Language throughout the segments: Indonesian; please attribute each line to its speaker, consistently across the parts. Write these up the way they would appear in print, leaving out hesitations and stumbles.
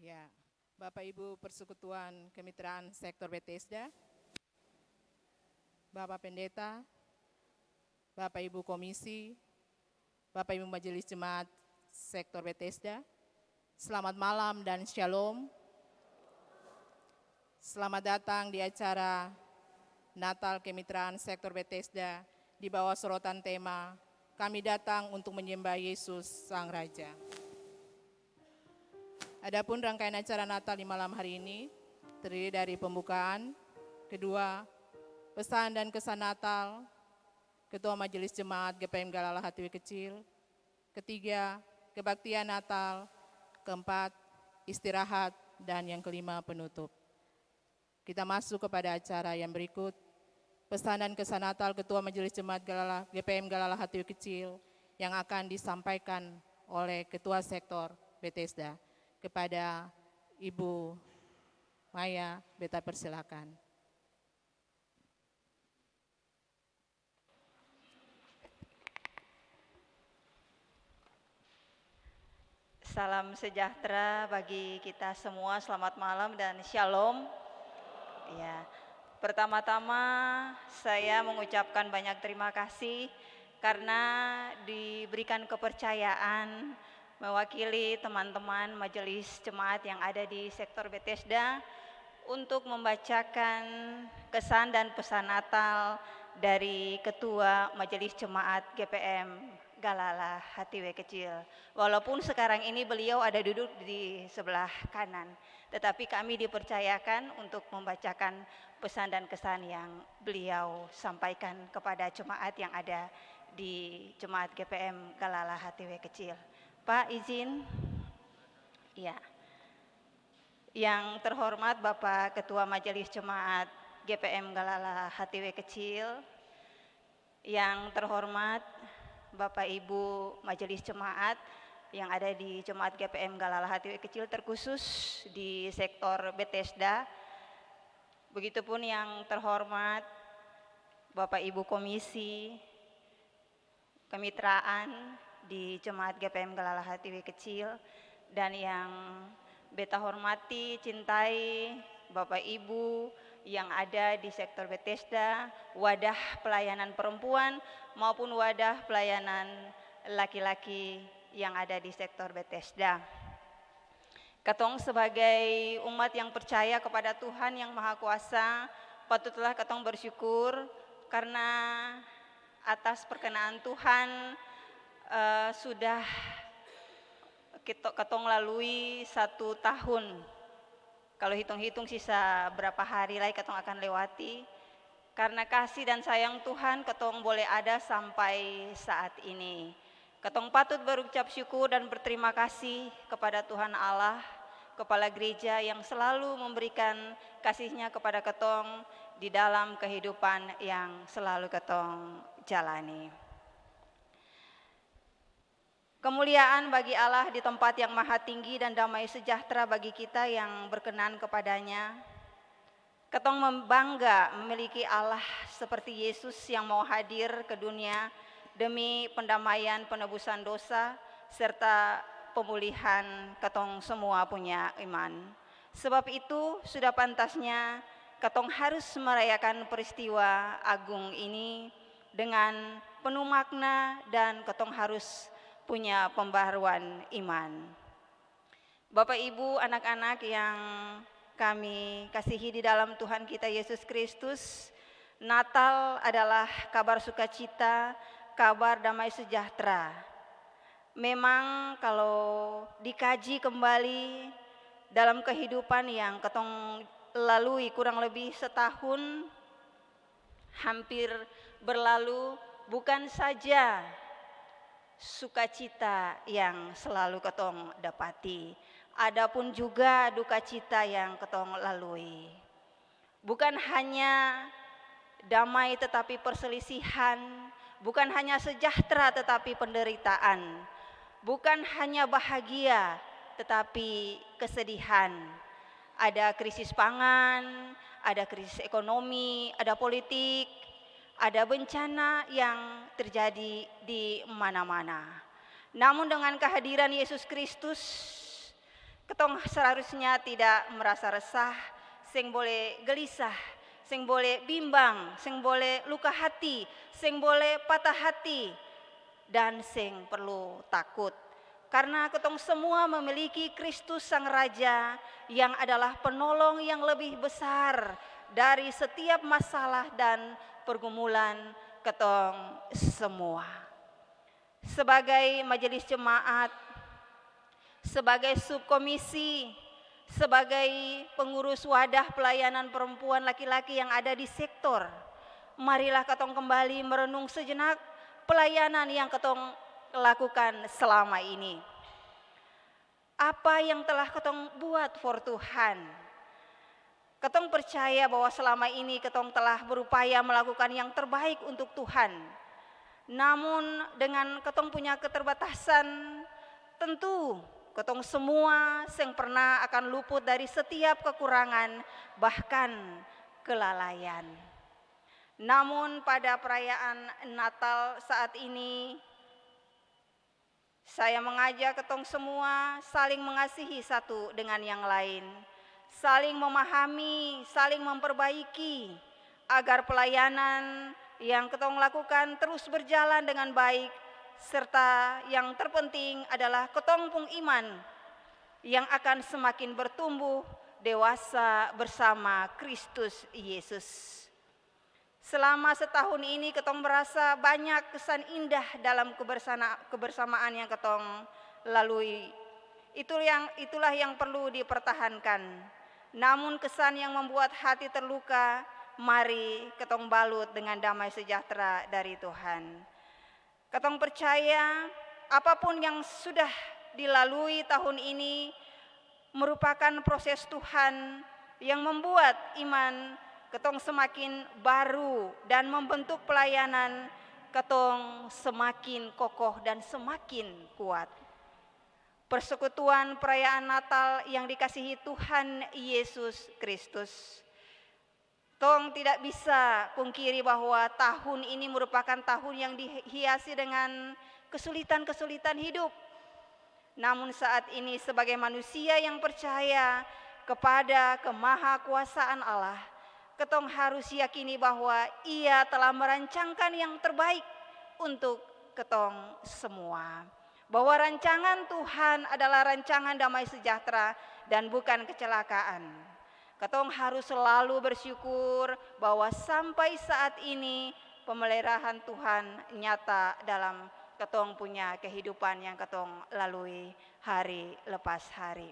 Speaker 1: Ya, Bapak Ibu Persekutuan Kemitraan Sektor Bethesda, Bapak Pendeta, Bapak Ibu Komisi, Bapak Ibu Majelis Jemaat Sektor Bethesda, selamat malam dan shalom. Selamat datang di acara Natal Kemitraan Sektor Bethesda di bawah sorotan tema Kami Datang untuk Menyembah Yesus Sang Raja. Adapun rangkaian acara Natal di malam hari ini terdiri dari pembukaan, kedua, pesan dan kesan Natal, Ketua Majelis Jemaat GPM Galala Hatiwi Kecil, ketiga, kebaktian Natal, keempat, istirahat, dan yang kelima, penutup. Kita masuk kepada acara yang berikut, pesan dan kesan Natal Ketua Majelis Jemaat GPM Galala Hatiwi Kecil yang akan disampaikan oleh Ketua Sektor Bethesda. Kepada Ibu Maya, Beta persilakan.
Speaker 2: Salam sejahtera bagi kita semua, selamat malam dan shalom. Ya, pertama-tama saya mengucapkan banyak terima kasih karena diberikan kepercayaan mewakili teman-teman majelis jemaat yang ada di sektor Bethesda untuk membacakan kesan dan pesan Natal dari Ketua Majelis Jemaat GPM Galala Hatiwe Kecil. Walaupun sekarang ini beliau ada duduk di sebelah kanan, tetapi kami dipercayakan untuk membacakan pesan dan kesan yang beliau sampaikan kepada jemaat yang ada di Jemaat GPM Galala Hatiwe Kecil. Pak, izin. Ya. Yang terhormat Bapak Ketua Majelis Jemaat GPM Galala Hatiwe Kecil, yang terhormat Bapak Ibu Majelis Jemaat yang ada di Jemaat GPM Galala Hatiwe Kecil terkhusus di sektor Bethesda, begitupun yang terhormat Bapak Ibu Komisi Kemitraan di Jemaat GPM Galala Hatiwe Kecil, dan yang Beta hormati, cintai Bapak Ibu yang ada di sektor Bethesda, wadah pelayanan perempuan maupun wadah pelayanan laki-laki yang ada di sektor Bethesda. Katong sebagai umat yang percaya kepada Tuhan yang Maha Kuasa, patutlah katong bersyukur karena atas perkenaan Tuhan sudah katong lalui 1 tahun. Kalau hitung-hitung sisa berapa hari lagi katong akan lewati. Karena kasih dan sayang Tuhan katong boleh ada sampai saat ini. Katong patut berucap syukur dan berterima kasih kepada Tuhan Allah, Kepala Gereja yang selalu memberikan kasih-Nya kepada katong di dalam kehidupan yang selalu katong jalani. Kemuliaan bagi Allah di tempat yang maha tinggi dan damai sejahtera bagi kita yang berkenan kepadanya. Katong membangga memiliki Allah seperti Yesus yang mau hadir ke dunia demi pendamaian penebusan dosa serta pemulihan katong semua punya iman. Sebab itu sudah pantasnya katong harus merayakan peristiwa agung ini dengan penuh makna dan katong harus punya pembaharuan iman. Bapak Ibu, anak-anak yang kami kasihi di dalam Tuhan kita Yesus Kristus, Natal adalah kabar sukacita, kabar damai sejahtera. Memang kalau dikaji kembali dalam kehidupan yang katong lalui kurang lebih setahun hampir berlalu, bukan saja sukacita yang selalu katong dapati, adapun juga duka cita yang katong lalui. Bukan hanya damai tetapi perselisihan, bukan hanya sejahtera tetapi penderitaan, bukan hanya bahagia tetapi kesedihan. Ada krisis pangan, ada krisis ekonomi, ada politik, ada bencana yang terjadi di mana-mana. Namun dengan kehadiran Yesus Kristus, Ketong seharusnya tidak merasa resah, sing boleh gelisah, sing boleh bimbang, sing boleh luka hati, sing boleh patah hati, dan sing perlu takut. Karena ketong semua memiliki Kristus Sang Raja yang adalah penolong yang lebih besar dari setiap masalah dan pergumulan ketong semua. Sebagai majelis jemaat, sebagai subkomisi, sebagai pengurus wadah pelayanan perempuan laki-laki yang ada di sektor, marilah ketong kembali merenung sejenak pelayanan yang ketong lakukan selama ini. Apa yang telah ketong buat for Tuhan? Ketong percaya bahwa selama ini ketong telah berupaya melakukan yang terbaik untuk Tuhan. Namun dengan ketong punya keterbatasan, tentu ketong semua yang pernah akan luput dari setiap kekurangan, bahkan kelalaian. Namun pada perayaan Natal saat ini, saya mengajak ketong semua saling mengasihi satu dengan yang lain, saling memahami, saling memperbaiki, agar pelayanan yang ketong lakukan terus berjalan dengan baik, serta yang terpenting adalah ketong pung iman yang akan semakin bertumbuh dewasa bersama Kristus Yesus. Selama setahun ini ketong merasa banyak kesan indah dalam kebersamaan yang ketong lalui. Itulah yang perlu dipertahankan. Namun kesan yang membuat hati terluka, mari ketong balut dengan damai sejahtera dari Tuhan. Ketong percaya apapun yang sudah dilalui tahun ini merupakan proses Tuhan yang membuat iman ketong semakin baru dan membentuk pelayanan ketong semakin kokoh dan semakin kuat. Persekutuan perayaan Natal yang dikasihi Tuhan Yesus Kristus. Tong tidak bisa pungkiri bahwa tahun ini merupakan tahun yang dihiasi dengan kesulitan-kesulitan hidup. Namun saat ini sebagai manusia yang percaya kepada kemahakuasaan Allah, ketong harus yakini bahwa Ia telah merancangkan yang terbaik untuk ketong semua. Bahwa rancangan Tuhan adalah rancangan damai sejahtera dan bukan kecelakaan. Ketong harus selalu bersyukur bahwa sampai saat ini pemeliharaan Tuhan nyata dalam ketong punya kehidupan yang ketong lalui hari lepas hari.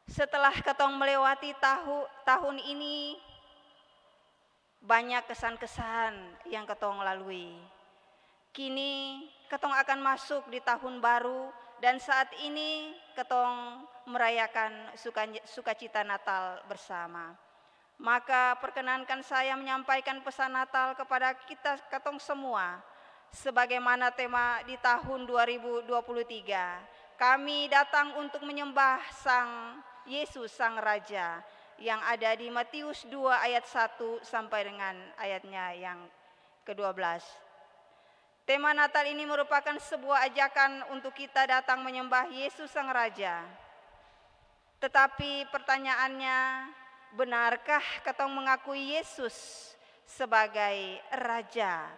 Speaker 2: Setelah ketong melewati tahun ini, banyak kesan-kesan yang ketong lalui. Kini ketong akan masuk di tahun baru dan saat ini ketong merayakan sukacita Natal bersama. Maka perkenankan saya menyampaikan pesan Natal kepada kita ketong semua. Sebagaimana tema di tahun 2023, kami datang untuk menyembah Sang Yesus Sang Raja yang ada di Matius 2 ayat 1 sampai dengan ayatnya yang ke-12. Tema Natal ini merupakan sebuah ajakan untuk kita datang menyembah Yesus Sang Raja. Tetapi pertanyaannya, benarkah ketong mengakui Yesus sebagai Raja?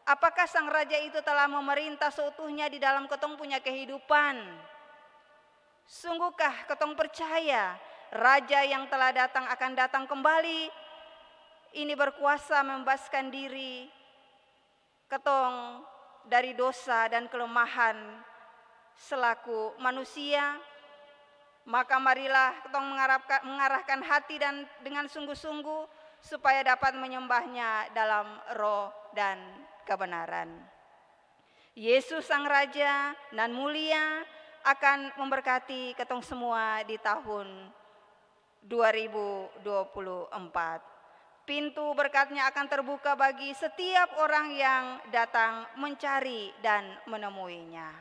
Speaker 2: Apakah Sang Raja itu telah memerintah seutuhnya di dalam ketong punya kehidupan? Sungguhkah ketong percaya Raja yang telah datang akan datang kembali? Ini berkuasa membebaskan diri ketong dari dosa dan kelemahan selaku manusia. Maka marilah ketong mengarahkan hati dan dengan sungguh-sungguh supaya dapat menyembahnya dalam roh dan kebenaran. Yesus Sang Raja nan mulia akan memberkati ketong semua di tahun 2024. Pintu berkatnya akan terbuka bagi setiap orang yang datang mencari dan menemuinya.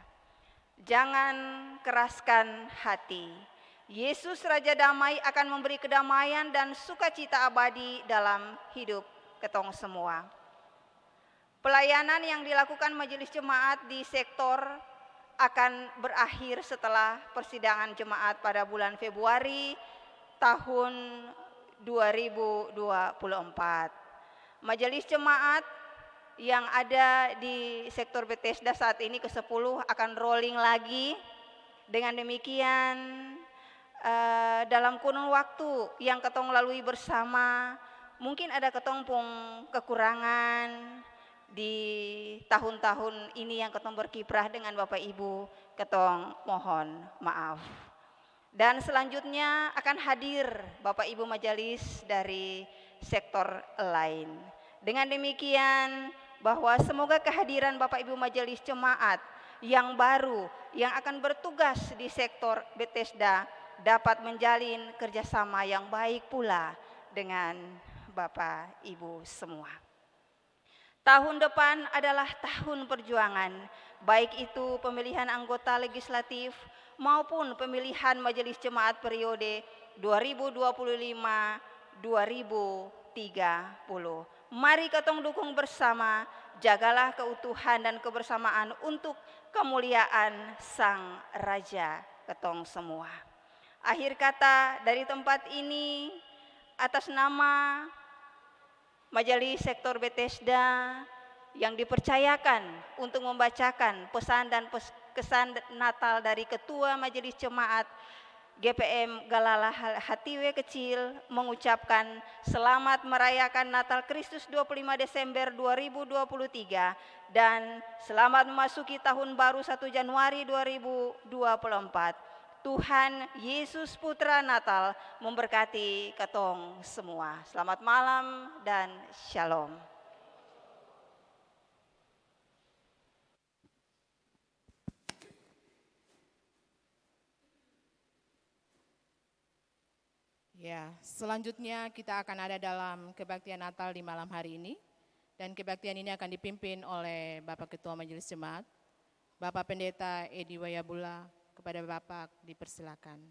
Speaker 2: Jangan keraskan hati. Yesus Raja Damai akan memberi kedamaian dan sukacita abadi dalam hidup ketong semua. Pelayanan yang dilakukan majelis jemaat di sektor akan berakhir setelah persidangan jemaat pada bulan Februari tahun 2024. Majelis jemaat yang ada di sektor Bethesda saat ini ke-10 akan rolling lagi. Dengan demikian dalam kurun waktu yang ketong lalui bersama, mungkin ada ketong pung kekurangan di tahun-tahun ini yang ketong berkiprah dengan Bapak Ibu, ketong mohon maaf. Dan selanjutnya akan hadir Bapak Ibu majelis dari sektor lain. Dengan demikian bahwa semoga kehadiran Bapak Ibu majelis jemaat yang baru yang akan bertugas di sektor Bethesda dapat menjalin kerjasama yang baik pula dengan Bapak Ibu semua. Tahun depan adalah tahun perjuangan, baik itu pemilihan anggota legislatif maupun pemilihan majelis jemaat periode 2025-2030. Mari ketong dukung bersama, jagalah keutuhan dan kebersamaan untuk kemuliaan Sang Raja ketong semua. Akhir kata dari tempat ini, atas nama Majelis Sektor Bethesda yang dipercayakan untuk membacakan pesan dan kesan Natal dari Ketua Majelis Jemaat GPM Galalah Hatiwe Kecil, mengucapkan selamat merayakan Natal Kristus 25 Desember 2023 dan selamat memasuki tahun baru 1 Januari 2024. Tuhan Yesus Putra Natal memberkati ketong semua. Selamat malam dan shalom.
Speaker 1: Ya, selanjutnya kita akan ada dalam kebaktian Natal di malam hari ini. Dan kebaktian ini akan dipimpin oleh Bapak Ketua Majelis Jemaat, Bapak Pendeta Edi Wayabula. Kepada Bapak dipersilakan.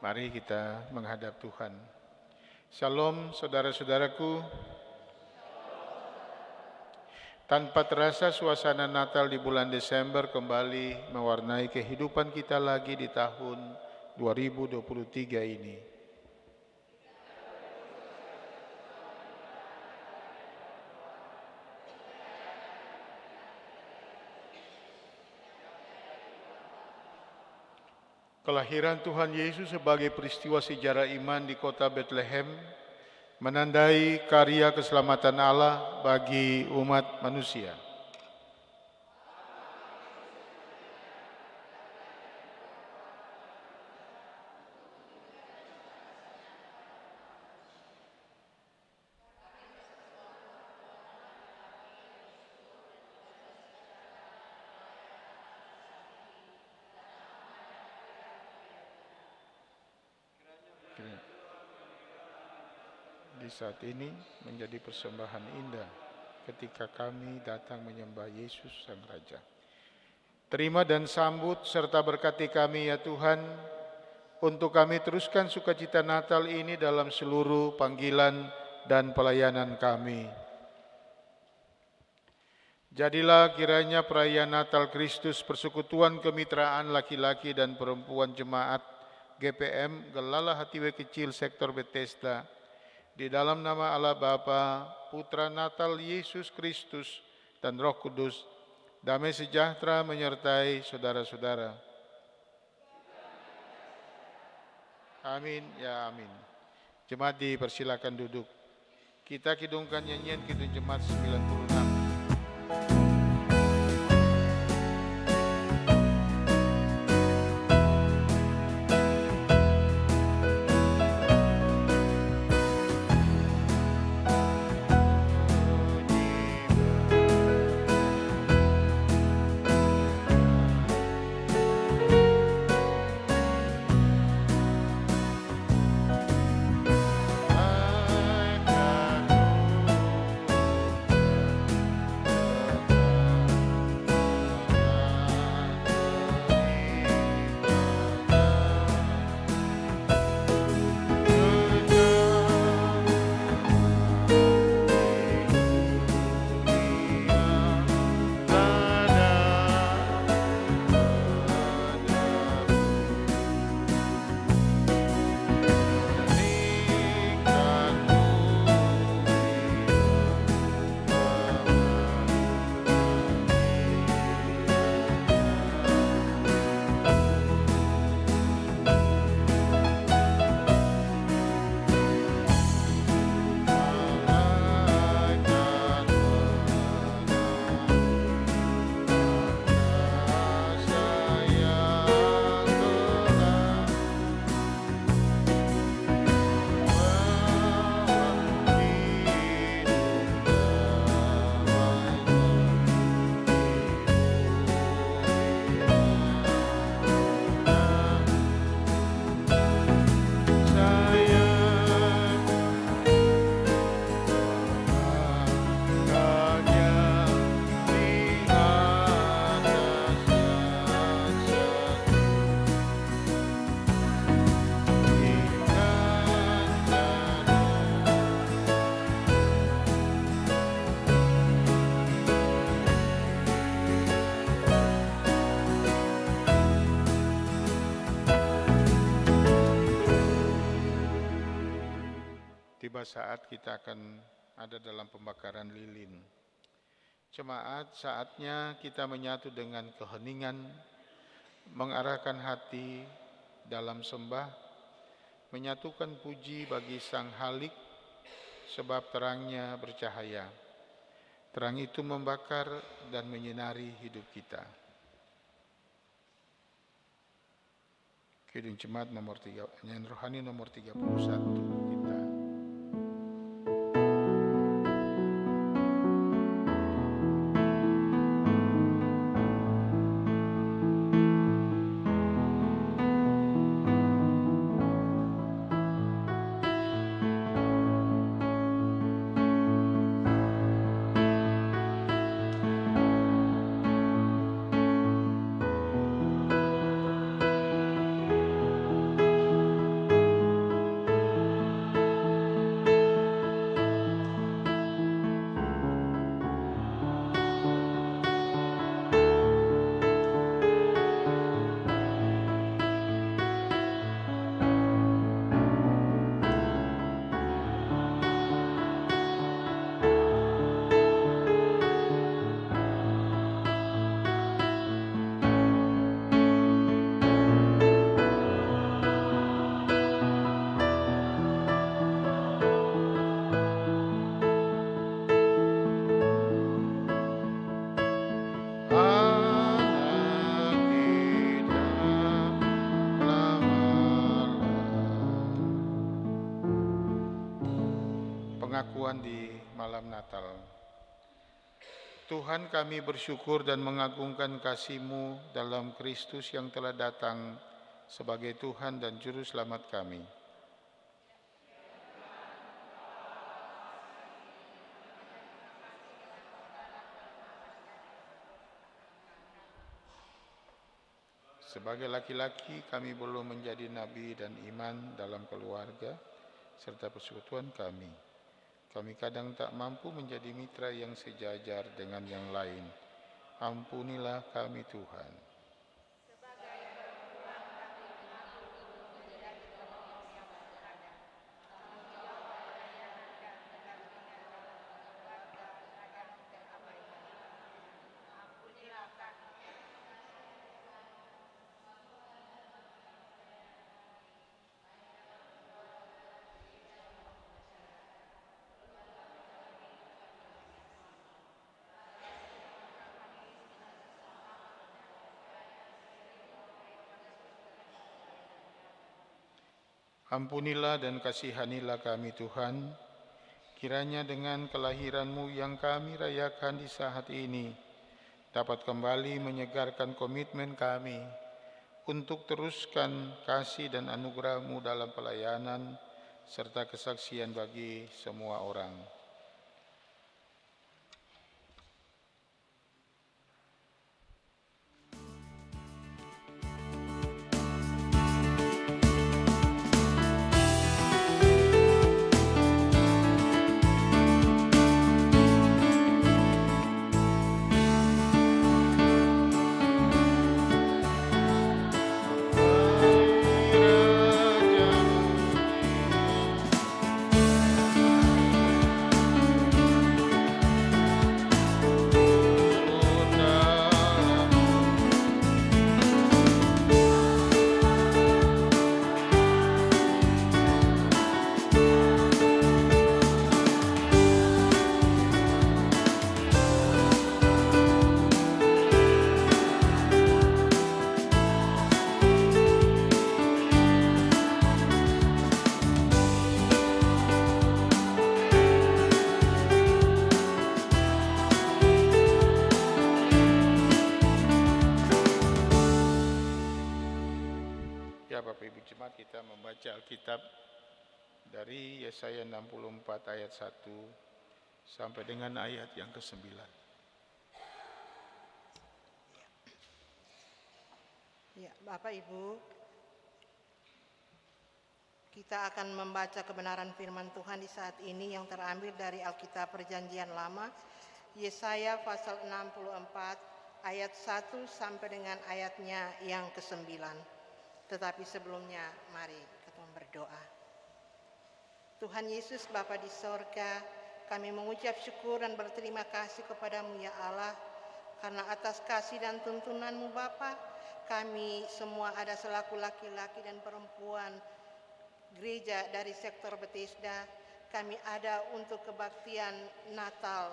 Speaker 3: Mari kita menghadap Tuhan. Shalom saudara-saudaraku. Tanpa terasa suasana Natal di bulan Desember kembali mewarnai kehidupan kita lagi di tahun 2023 ini. Kelahiran Tuhan Yesus sebagai peristiwa sejarah iman di kota Bethlehem menandai karya keselamatan Allah bagi umat manusia. Di saat ini menjadi persembahan indah ketika kami datang menyembah Yesus Sang Raja. Terima dan sambut serta berkati kami ya Tuhan, untuk kami teruskan sukacita Natal ini dalam seluruh panggilan dan pelayanan kami. Jadilah kiranya perayaan Natal Kristus persekutuan kemitraan laki-laki dan perempuan jemaat GPM Gelala Hatiwe Kecil Sektor Bethesda, di dalam nama Allah Bapa, Putra Natal Yesus Kristus dan Roh Kudus, damai sejahtera menyertai saudara-saudara. Amin, ya amin. Jemaat dipersilakan duduk. Kita kidungkan nyanyian Kidung Jemaat 96. Tiba saat kita akan ada dalam pembakaran lilin. Jemaat, saatnya kita menyatu dengan keheningan, mengarahkan hati dalam sembah, menyatukan puji bagi Sang Halik, sebab terangnya bercahaya. Terang itu membakar dan menyinari hidup kita. Kidung Jemaat nomor 3, nyanyian rohani nomor 31 kita. pertemuan di malam Natal. Tuhan, kami bersyukur dan mengagungkan kasih-Mu dalam Kristus yang telah datang sebagai Tuhan dan Juru Selamat kami. Sebagai laki-laki, kami belum menjadi nabi dan iman dalam keluarga serta persekutuan kami. Kami kadang tak mampu menjadi mitra yang sejajar dengan yang lain. Ampunilah kami, Tuhan. Ampunilah dan kasihanilah kami, Tuhan. Kiranya dengan kelahiran-Mu yang kami rayakan di saat ini, dapat kembali menyegarkan komitmen kami untuk teruskan kasih dan anugerah-Mu dalam pelayanan, serta kesaksian bagi semua orang. Ya, Bapak Ibu Jemaat, kita membaca Alkitab dari Yesaya 64 ayat 1 sampai dengan ayat yang ke-9.
Speaker 4: Ya, Bapak Ibu, kita akan membaca kebenaran firman Tuhan di saat ini yang terambil dari Alkitab Perjanjian Lama, Yesaya pasal 64 ayat 1 sampai dengan ayatnya yang ke-9. Tetapi sebelumnya, mari kita berdoa. Tuhan Yesus, Bapa di sorga, kami mengucap syukur dan berterima kasih kepada-Mu ya Allah, karena atas kasih dan tuntunan-Mu Bapa, kami semua ada selaku laki-laki dan perempuan gereja dari sektor Bethesda, kami ada untuk kebaktian Natal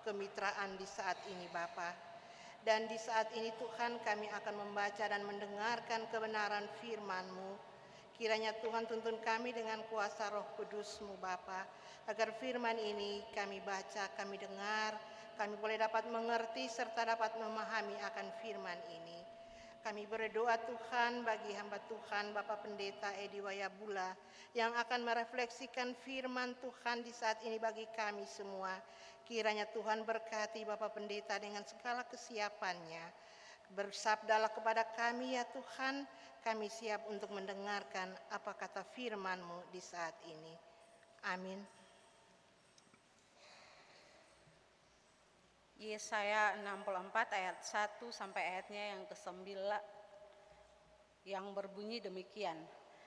Speaker 4: kemitraan di saat ini Bapa. Dan di saat ini Tuhan, kami akan membaca dan mendengarkan kebenaran firman-Mu. Kiranya Tuhan tuntun kami dengan kuasa Roh Kudus-Mu Bapa, agar firman ini kami baca, kami dengar, kami boleh dapat mengerti serta dapat memahami akan firman ini. Kami berdoa Tuhan bagi hamba Tuhan Bapak Pendeta Edi Wayabula yang akan merefleksikan firman Tuhan di saat ini bagi kami semua. Kiranya Tuhan berkati Bapak Pendeta dengan segala kesiapannya. Bersabdalah kepada kami ya Tuhan, kami siap untuk mendengarkan apa kata firman-Mu di saat ini. Amin.
Speaker 5: Yesaya 64 ayat 1 sampai ayatnya yang ke-9 yang berbunyi demikian.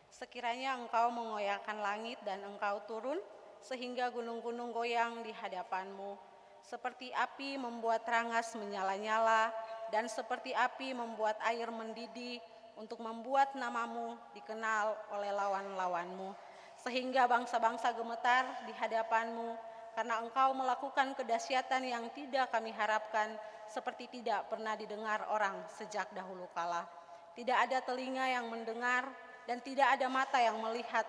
Speaker 5: Sekiranya engkau mengoyakkan langit dan engkau turun, sehingga gunung-gunung goyang di hadapan-Mu. Seperti api membuat rangas menyala-nyala, dan seperti api membuat air mendidih, untuk membuat nama-Mu dikenal oleh lawan-lawan-Mu. Sehingga bangsa-bangsa gemetar di hadapan-Mu, karena engkau melakukan kedahsyatan yang tidak kami harapkan, seperti tidak pernah didengar orang sejak dahulu kala. Tidak ada telinga yang mendengar, dan tidak ada mata yang melihat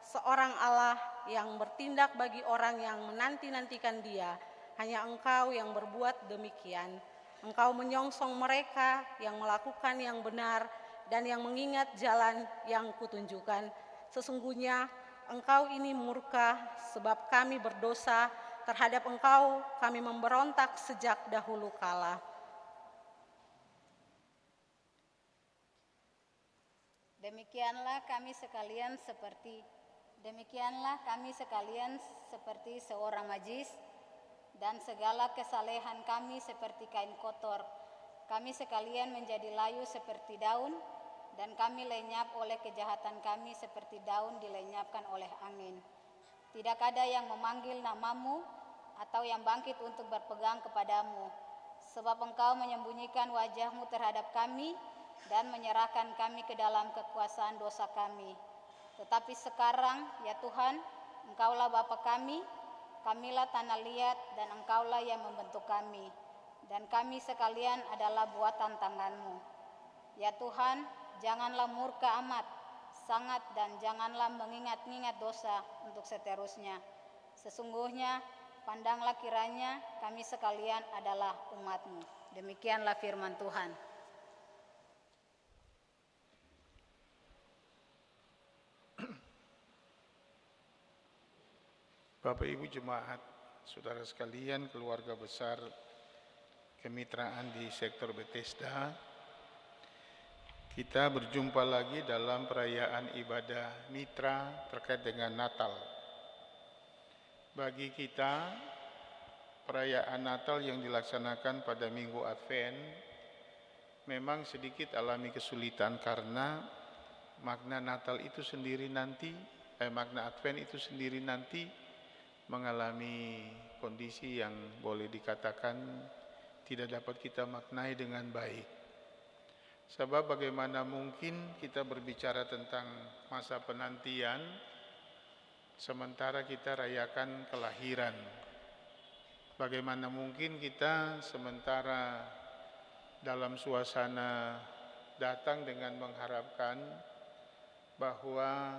Speaker 5: seorang Allah yang bertindak bagi orang yang menanti-nantikan Dia. Hanya Engkau yang berbuat demikian. Engkau menyongsong mereka yang melakukan yang benar dan yang mengingat jalan yang kutunjukkan. Sesungguhnya Engkau ini murka sebab kami berdosa, terhadap Engkau kami memberontak sejak dahulu kala.
Speaker 6: Demikianlah kami sekalian seperti seorang majis, dan segala kesalehan kami seperti kain kotor. Kami sekalian menjadi layu seperti daun, dan kami lenyap oleh kejahatan kami seperti daun dilenyapkan oleh angin. Tidak ada yang memanggil namamu atau yang bangkit untuk berpegang kepadamu, sebab Engkau menyembunyikan wajahmu terhadap kami dan menyerahkan kami ke dalam kekuasaan dosa kami. Tetapi sekarang, ya Tuhan, Engkaulah Bapa kami, kamilah tanah liat, dan Engkaulah yang membentuk kami, dan kami sekalian adalah buatan tangan-Mu. Ya Tuhan, janganlah murka amat, sangat, dan janganlah mengingat-ingat dosa untuk seterusnya. Sesungguhnya, pandanglah kiranya kami sekalian adalah umat-Mu. Demikianlah firman Tuhan.
Speaker 3: Bapak Ibu Jemaat, saudara sekalian, keluarga besar kemitraan di sektor Bethesda, kita berjumpa lagi dalam perayaan ibadah mitra terkait dengan Natal. Bagi kita, perayaan Natal yang dilaksanakan pada Minggu Advent memang sedikit alami kesulitan karena makna Natal itu sendiri nanti, makna Advent itu sendiri nanti mengalami kondisi yang boleh dikatakan tidak dapat kita maknai dengan baik. Sebab bagaimana mungkin kita berbicara tentang masa penantian sementara kita rayakan kelahiran. Bagaimana mungkin kita sementara dalam suasana datang dengan mengharapkan bahwa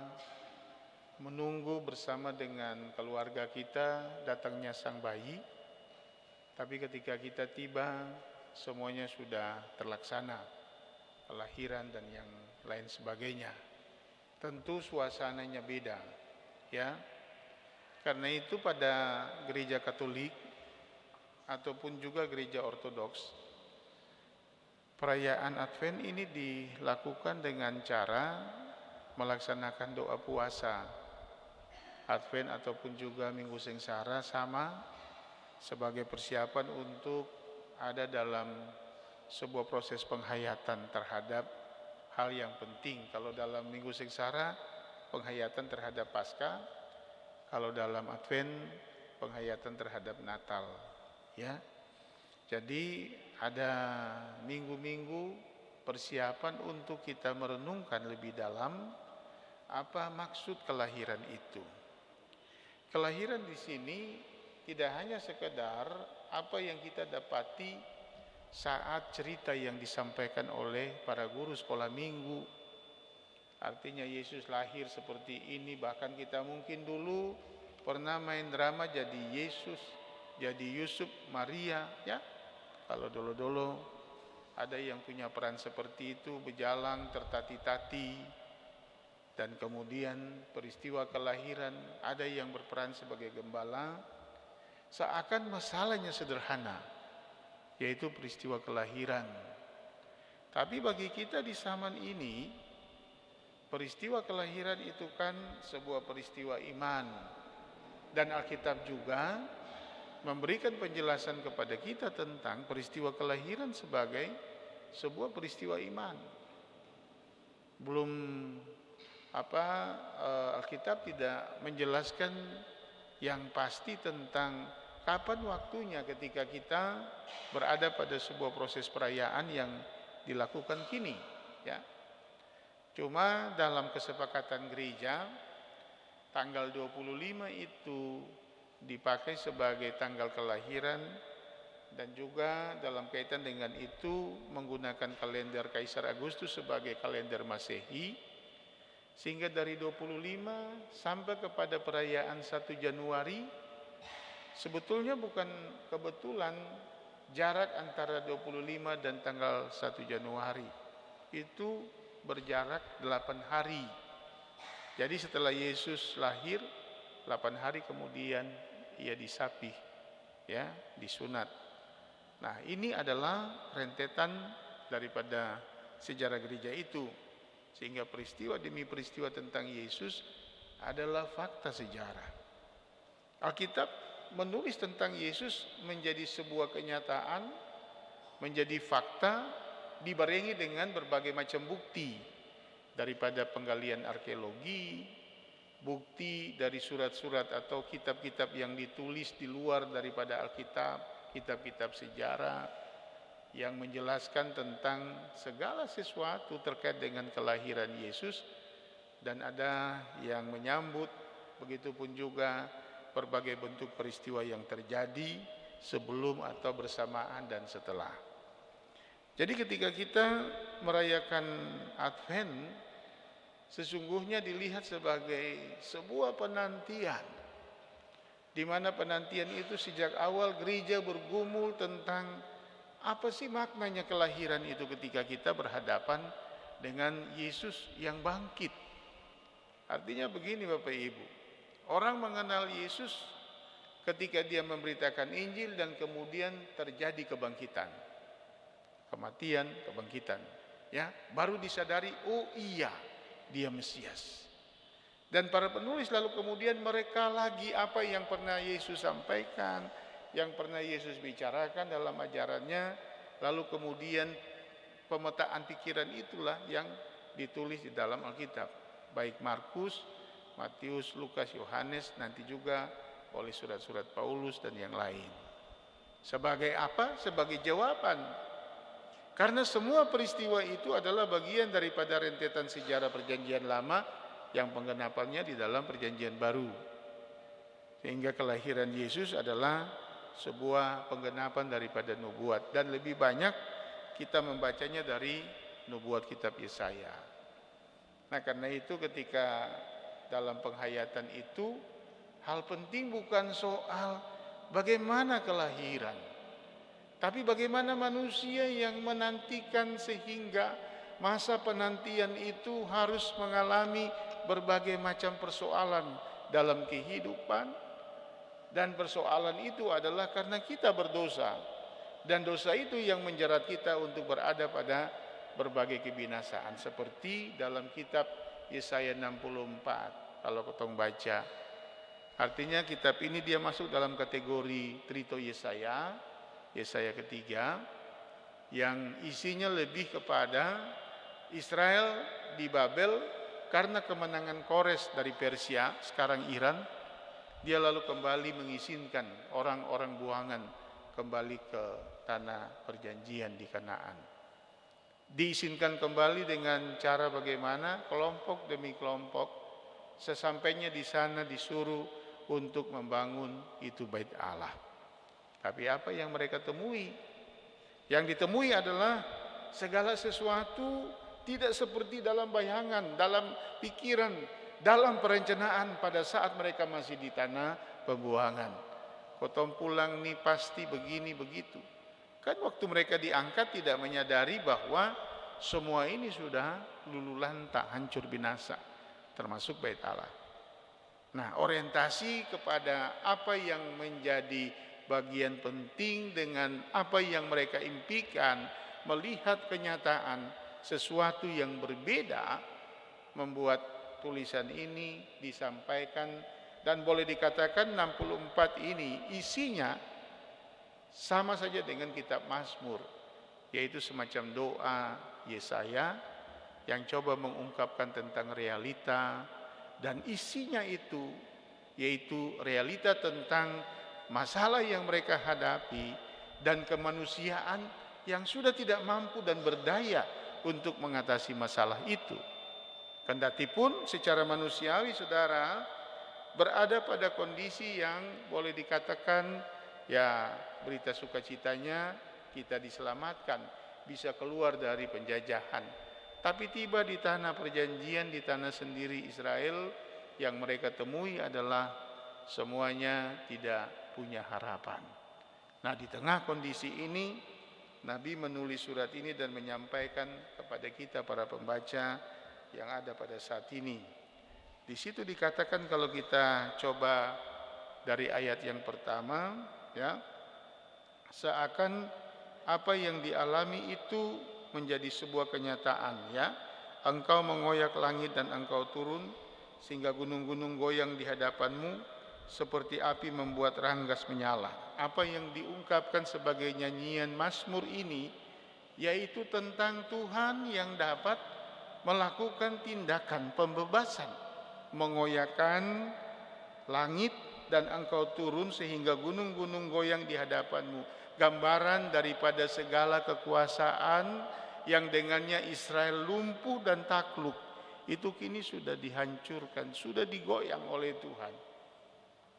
Speaker 3: menunggu bersama dengan keluarga kita datangnya sang bayi, tapi ketika kita tiba semuanya sudah terlaksana, kelahiran dan yang lain sebagainya. Tentu suasananya beda, ya. Karena itu pada gereja Katolik ataupun juga gereja Ortodoks, perayaan Advent ini dilakukan dengan cara melaksanakan doa puasa Advent ataupun juga Minggu Sengsara sama sebagai persiapan untuk ada dalam sebuah proses penghayatan terhadap hal yang penting. Kalau dalam Minggu Sengsara, penghayatan terhadap Paskah; kalau dalam Advent, penghayatan terhadap Natal. Ya, jadi ada minggu-minggu persiapan untuk kita merenungkan lebih dalam apa maksud kelahiran itu. Kelahiran di sini tidak hanya sekedar apa yang kita dapati saat cerita yang disampaikan oleh para guru sekolah minggu. Artinya Yesus lahir seperti ini, bahkan kita mungkin dulu pernah main drama jadi Yesus, jadi Yusuf, Maria, ya. Kalau dulu-dulu ada yang punya peran seperti itu, bejalang, tertati-tati. Dan kemudian peristiwa kelahiran, ada yang berperan sebagai gembala. Seakan masalahnya sederhana, yaitu peristiwa kelahiran. Tapi bagi kita di zaman ini, peristiwa kelahiran itu kan sebuah peristiwa iman. Dan Alkitab juga memberikan penjelasan kepada kita tentang peristiwa kelahiran sebagai sebuah peristiwa iman. Belum Alkitab tidak menjelaskan yang pasti tentang kapan waktunya ketika kita berada pada sebuah proses perayaan yang dilakukan kini, ya. Cuma dalam kesepakatan gereja tanggal 25 itu dipakai sebagai tanggal kelahiran, dan juga dalam kaitan dengan itu menggunakan kalender Kaisar Agustus sebagai kalender Masehi. Sehingga dari 25 sampai kepada perayaan 1 Januari, sebetulnya bukan kebetulan jarak antara 25 dan tanggal 1 Januari. Itu berjarak 8 hari. Jadi setelah Yesus lahir, 8 hari kemudian ia disapih, ya, disunat. Nah, ini adalah rentetan daripada sejarah gereja itu. Sehingga peristiwa demi peristiwa tentang Yesus adalah fakta sejarah. Alkitab menulis tentang Yesus menjadi sebuah kenyataan, menjadi fakta, dibarengi dengan berbagai macam bukti daripada penggalian arkeologi, bukti dari surat-surat atau kitab-kitab yang ditulis di luar daripada Alkitab, kitab-kitab sejarah yang menjelaskan tentang segala sesuatu terkait dengan kelahiran Yesus, dan ada yang menyambut, begitupun juga berbagai bentuk peristiwa yang terjadi sebelum atau bersamaan dan setelah. Jadi ketika kita merayakan Advent, sesungguhnya dilihat sebagai sebuah penantian, di mana penantian itu sejak awal gereja bergumul tentang apa sih maknanya kelahiran itu ketika kita berhadapan dengan Yesus yang bangkit. Artinya begini Bapak Ibu, orang mengenal Yesus ketika dia memberitakan Injil dan kemudian terjadi kebangkitan, kematian, kebangkitan, ya, baru disadari, oh iya, dia Mesias. Dan para penulis lalu kemudian mereka lagi apa yang pernah Yesus sampaikan, yang pernah Yesus bicarakan dalam ajarannya, lalu kemudian pemetaan pikiran itulah yang ditulis di dalam Alkitab, baik Markus, Matius, Lukas, Yohanes, nanti juga oleh surat-surat Paulus dan yang lain. Sebagai apa? Sebagai jawaban. Karena semua peristiwa itu adalah bagian daripada rentetan sejarah Perjanjian Lama yang penggenapannya di dalam Perjanjian Baru. Sehingga kelahiran Yesus adalah sebuah penggenapan daripada nubuat, dan lebih banyak kita membacanya dari nubuat kitab Yesaya. Nah, karena itu ketika dalam penghayatan itu, hal penting bukan soal bagaimana kelahiran, tapi bagaimana manusia yang menantikan sehingga masa penantian itu harus mengalami berbagai macam persoalan dalam kehidupan. Dan persoalan itu adalah karena kita berdosa, dan dosa itu yang menjerat kita untuk berada pada berbagai kebinasaan, seperti dalam kitab Yesaya 64 kalau ketong baca. Artinya kitab ini dia masuk dalam kategori Trito Yesaya, Yesaya ketiga, yang isinya lebih kepada Israel di Babel karena kemenangan Kores dari Persia, sekarang Iran. Dia lalu kembali mengizinkan orang-orang buangan kembali ke tanah perjanjian di Kanaan. Diizinkan kembali dengan cara bagaimana? Kelompok demi kelompok, sesampainya di sana disuruh untuk membangun itu bait Allah. Tapi apa yang mereka temui? Yang ditemui adalah segala sesuatu tidak seperti dalam bayangan, dalam pikiran, dalam perencanaan pada saat mereka masih di tanah pembuangan. Potong pulang nih pasti begini begitu. Kan waktu mereka diangkat tidak menyadari bahwa semua ini sudah lululantak, hancur binasa, termasuk bait Allah. Nah, orientasi kepada apa yang menjadi bagian penting dengan apa yang mereka impikan, melihat kenyataan sesuatu yang berbeda, membuat tulisan ini disampaikan, dan boleh dikatakan 64 ini isinya sama saja dengan kitab Mazmur, yaitu semacam doa Yesaya yang coba mengungkapkan tentang realita, dan isinya itu yaitu realita tentang masalah yang mereka hadapi dan kemanusiaan yang sudah tidak mampu dan berdaya untuk mengatasi masalah itu. Kendatipun secara manusiawi saudara berada pada kondisi yang boleh dikatakan ya berita sukacitanya kita diselamatkan, bisa keluar dari penjajahan. Tapi tiba di tanah perjanjian, di tanah sendiri Israel, yang mereka temui adalah semuanya tidak punya harapan. Nah, di tengah kondisi ini, Nabi menulis surat ini dan menyampaikan kepada kita para pembaca yang ada pada saat ini. Di situ dikatakan, kalau kita coba dari ayat yang pertama, ya, seakan apa yang dialami itu menjadi sebuah kenyataan, ya. Engkau mengoyak langit dan engkau turun sehingga gunung-gunung goyang di hadapanmu, seperti api membuat ranggas menyala. Apa yang diungkapkan sebagai nyanyian Mazmur ini yaitu tentang Tuhan yang dapat melakukan tindakan pembebasan, mengoyakkan langit dan engkau turun sehingga gunung-gunung goyang di hadapanmu. Gambaran daripada segala kekuasaan yang dengannya Israel lumpuh dan takluk, itu kini sudah dihancurkan, sudah digoyang oleh Tuhan.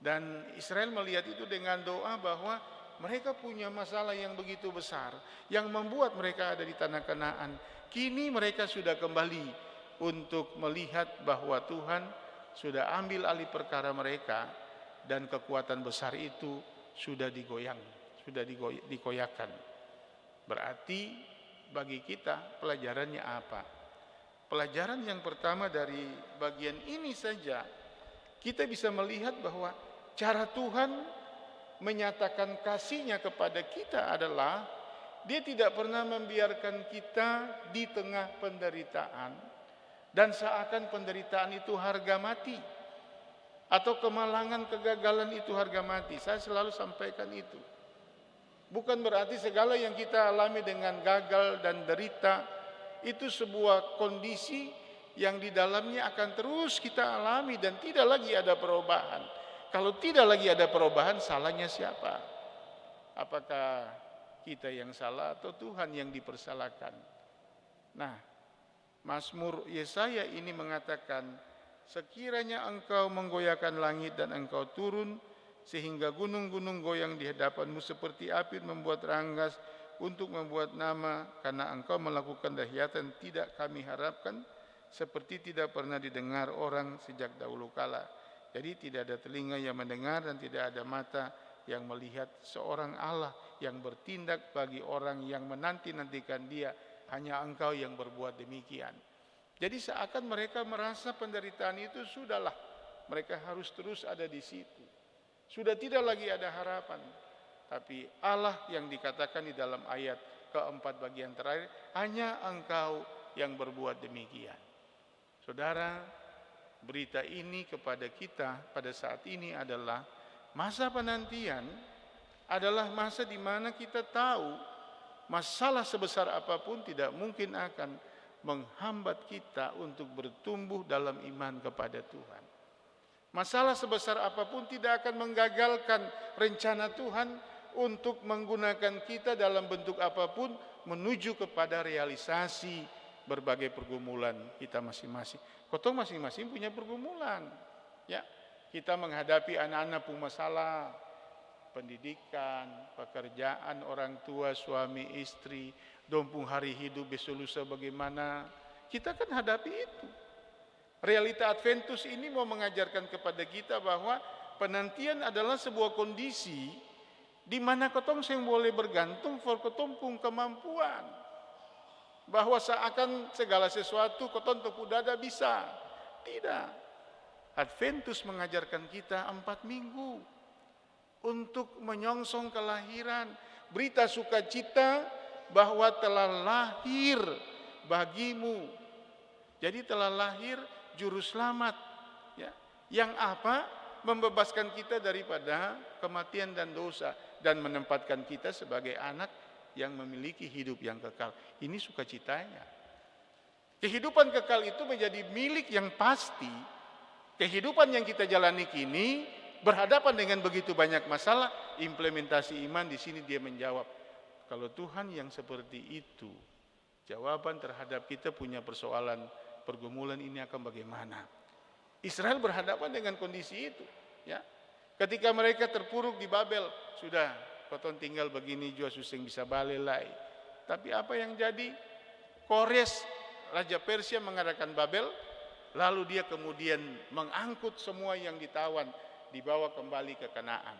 Speaker 3: Dan Israel melihat itu dengan doa bahwa mereka punya masalah yang begitu besar yang membuat mereka ada di tanah Kanaan. Kini mereka sudah kembali untuk melihat bahwa Tuhan sudah ambil alih perkara mereka dan kekuatan besar itu sudah digoyang, sudah dikoyakkan. Berarti bagi kita pelajarannya apa? Pelajaran yang pertama dari bagian ini saja, kita bisa melihat bahwa cara Tuhan menyatakan kasih-Nya kepada kita adalah Dia tidak pernah membiarkan kita di tengah penderitaan dan seakan penderitaan itu harga mati atau kemalangan, kegagalan itu harga mati. Saya selalu sampaikan itu. Bukan berarti segala yang kita alami dengan gagal dan derita itu sebuah kondisi yang di dalamnya akan terus kita alami dan tidak lagi ada perubahan. Kalau tidak lagi ada perubahan, salahnya siapa? Apakah kita yang salah atau Tuhan yang dipersalahkan? Nah, Mazmur Yesaya ini mengatakan, sekiranya engkau menggoyahkan langit dan engkau turun, sehingga gunung-gunung goyang di hadapanmu, seperti api membuat ranggas untuk membuat nama, karena engkau melakukan dahsyatan tidak kami harapkan, seperti tidak pernah didengar orang sejak dahulu kala. Jadi tidak ada telinga yang mendengar dan tidak ada mata yang melihat seorang Allah yang bertindak bagi orang yang menanti-nantikan Dia. Hanya engkau yang berbuat demikian. Jadi seakan mereka merasa penderitaan itu sudahlah, mereka harus terus ada di situ. Sudah tidak lagi ada harapan. Tapi Allah yang dikatakan di dalam ayat keempat bagian terakhir, hanya engkau yang berbuat demikian. Saudara, berita ini kepada kita pada saat ini adalah masa penantian, adalah masa di mana kita tahu masalah sebesar apapun tidak mungkin akan menghambat kita untuk bertumbuh dalam iman kepada Tuhan. Masalah sebesar apapun tidak akan menggagalkan rencana Tuhan untuk menggunakan kita dalam bentuk apapun menuju kepada realisasi berbagai pergumulan kita masing-masing. Kotong masing-masing punya pergumulan. Ya, kita menghadapi anak-anak pun masalah, pendidikan, pekerjaan, orang tua, suami, istri, dompung hari hidup besok lusa bagaimana. Kita kan hadapi itu. Realita Adventus ini mau mengajarkan kepada kita bahwa penantian adalah sebuah kondisi di mana kotong yang boleh bergantung for kotong pun kemampuan. Bahwa seakan segala sesuatu kotong tepuk dada bisa. Tidak. Adventus mengajarkan kita 4 minggu untuk menyongsong kelahiran. Berita sukacita bahwa telah lahir bagimu. Jadi telah lahir juru selamat. Ya. Yang apa? Membebaskan kita daripada kematian dan dosa. Dan menempatkan kita sebagai anak yang memiliki hidup yang kekal. Ini sukacitanya. Kehidupan kekal itu menjadi milik yang pasti. Kehidupan yang kita jalani kini berhadapan dengan begitu banyak masalah. Implementasi iman di sini dia menjawab. Kalau Tuhan yang seperti itu, jawaban terhadap kita punya persoalan pergumulan ini akan bagaimana? Israel berhadapan dengan kondisi itu. Ya, ketika mereka terpuruk di Babel, sudah koton tinggal begini jua suseng bisa balelai. Tapi apa yang jadi? Kores Raja Persia mengadakan Babel, lalu dia kemudian mengangkut semua yang ditawan, dibawa kembali ke Kanaan.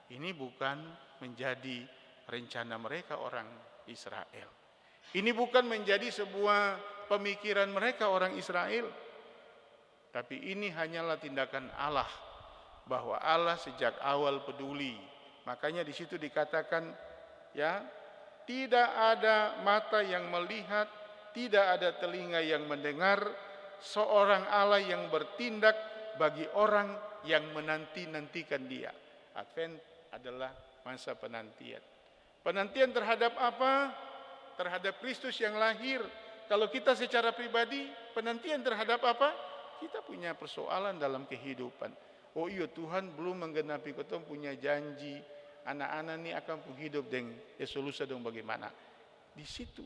Speaker 3: Ini bukan menjadi rencana mereka orang Israel. Ini bukan menjadi sebuah pemikiran mereka orang Israel. Tapi ini hanyalah tindakan Allah, bahwa Allah sejak awal peduli. Makanya di situ dikatakan, ya, tidak ada mata yang melihat, tidak ada telinga yang mendengar, seorang Allah yang bertindak bagi orang yang menanti-nantikan dia. Advent adalah masa penantian. Penantian terhadap apa? Terhadap Kristus yang lahir. Kalau kita secara pribadi, penantian terhadap apa? Kita punya persoalan dalam kehidupan. Oh iya, Tuhan belum menggenapi, kita punya janji. Anak-anak ini akan hidup dengan Yesus dong bagaimana? Di situ,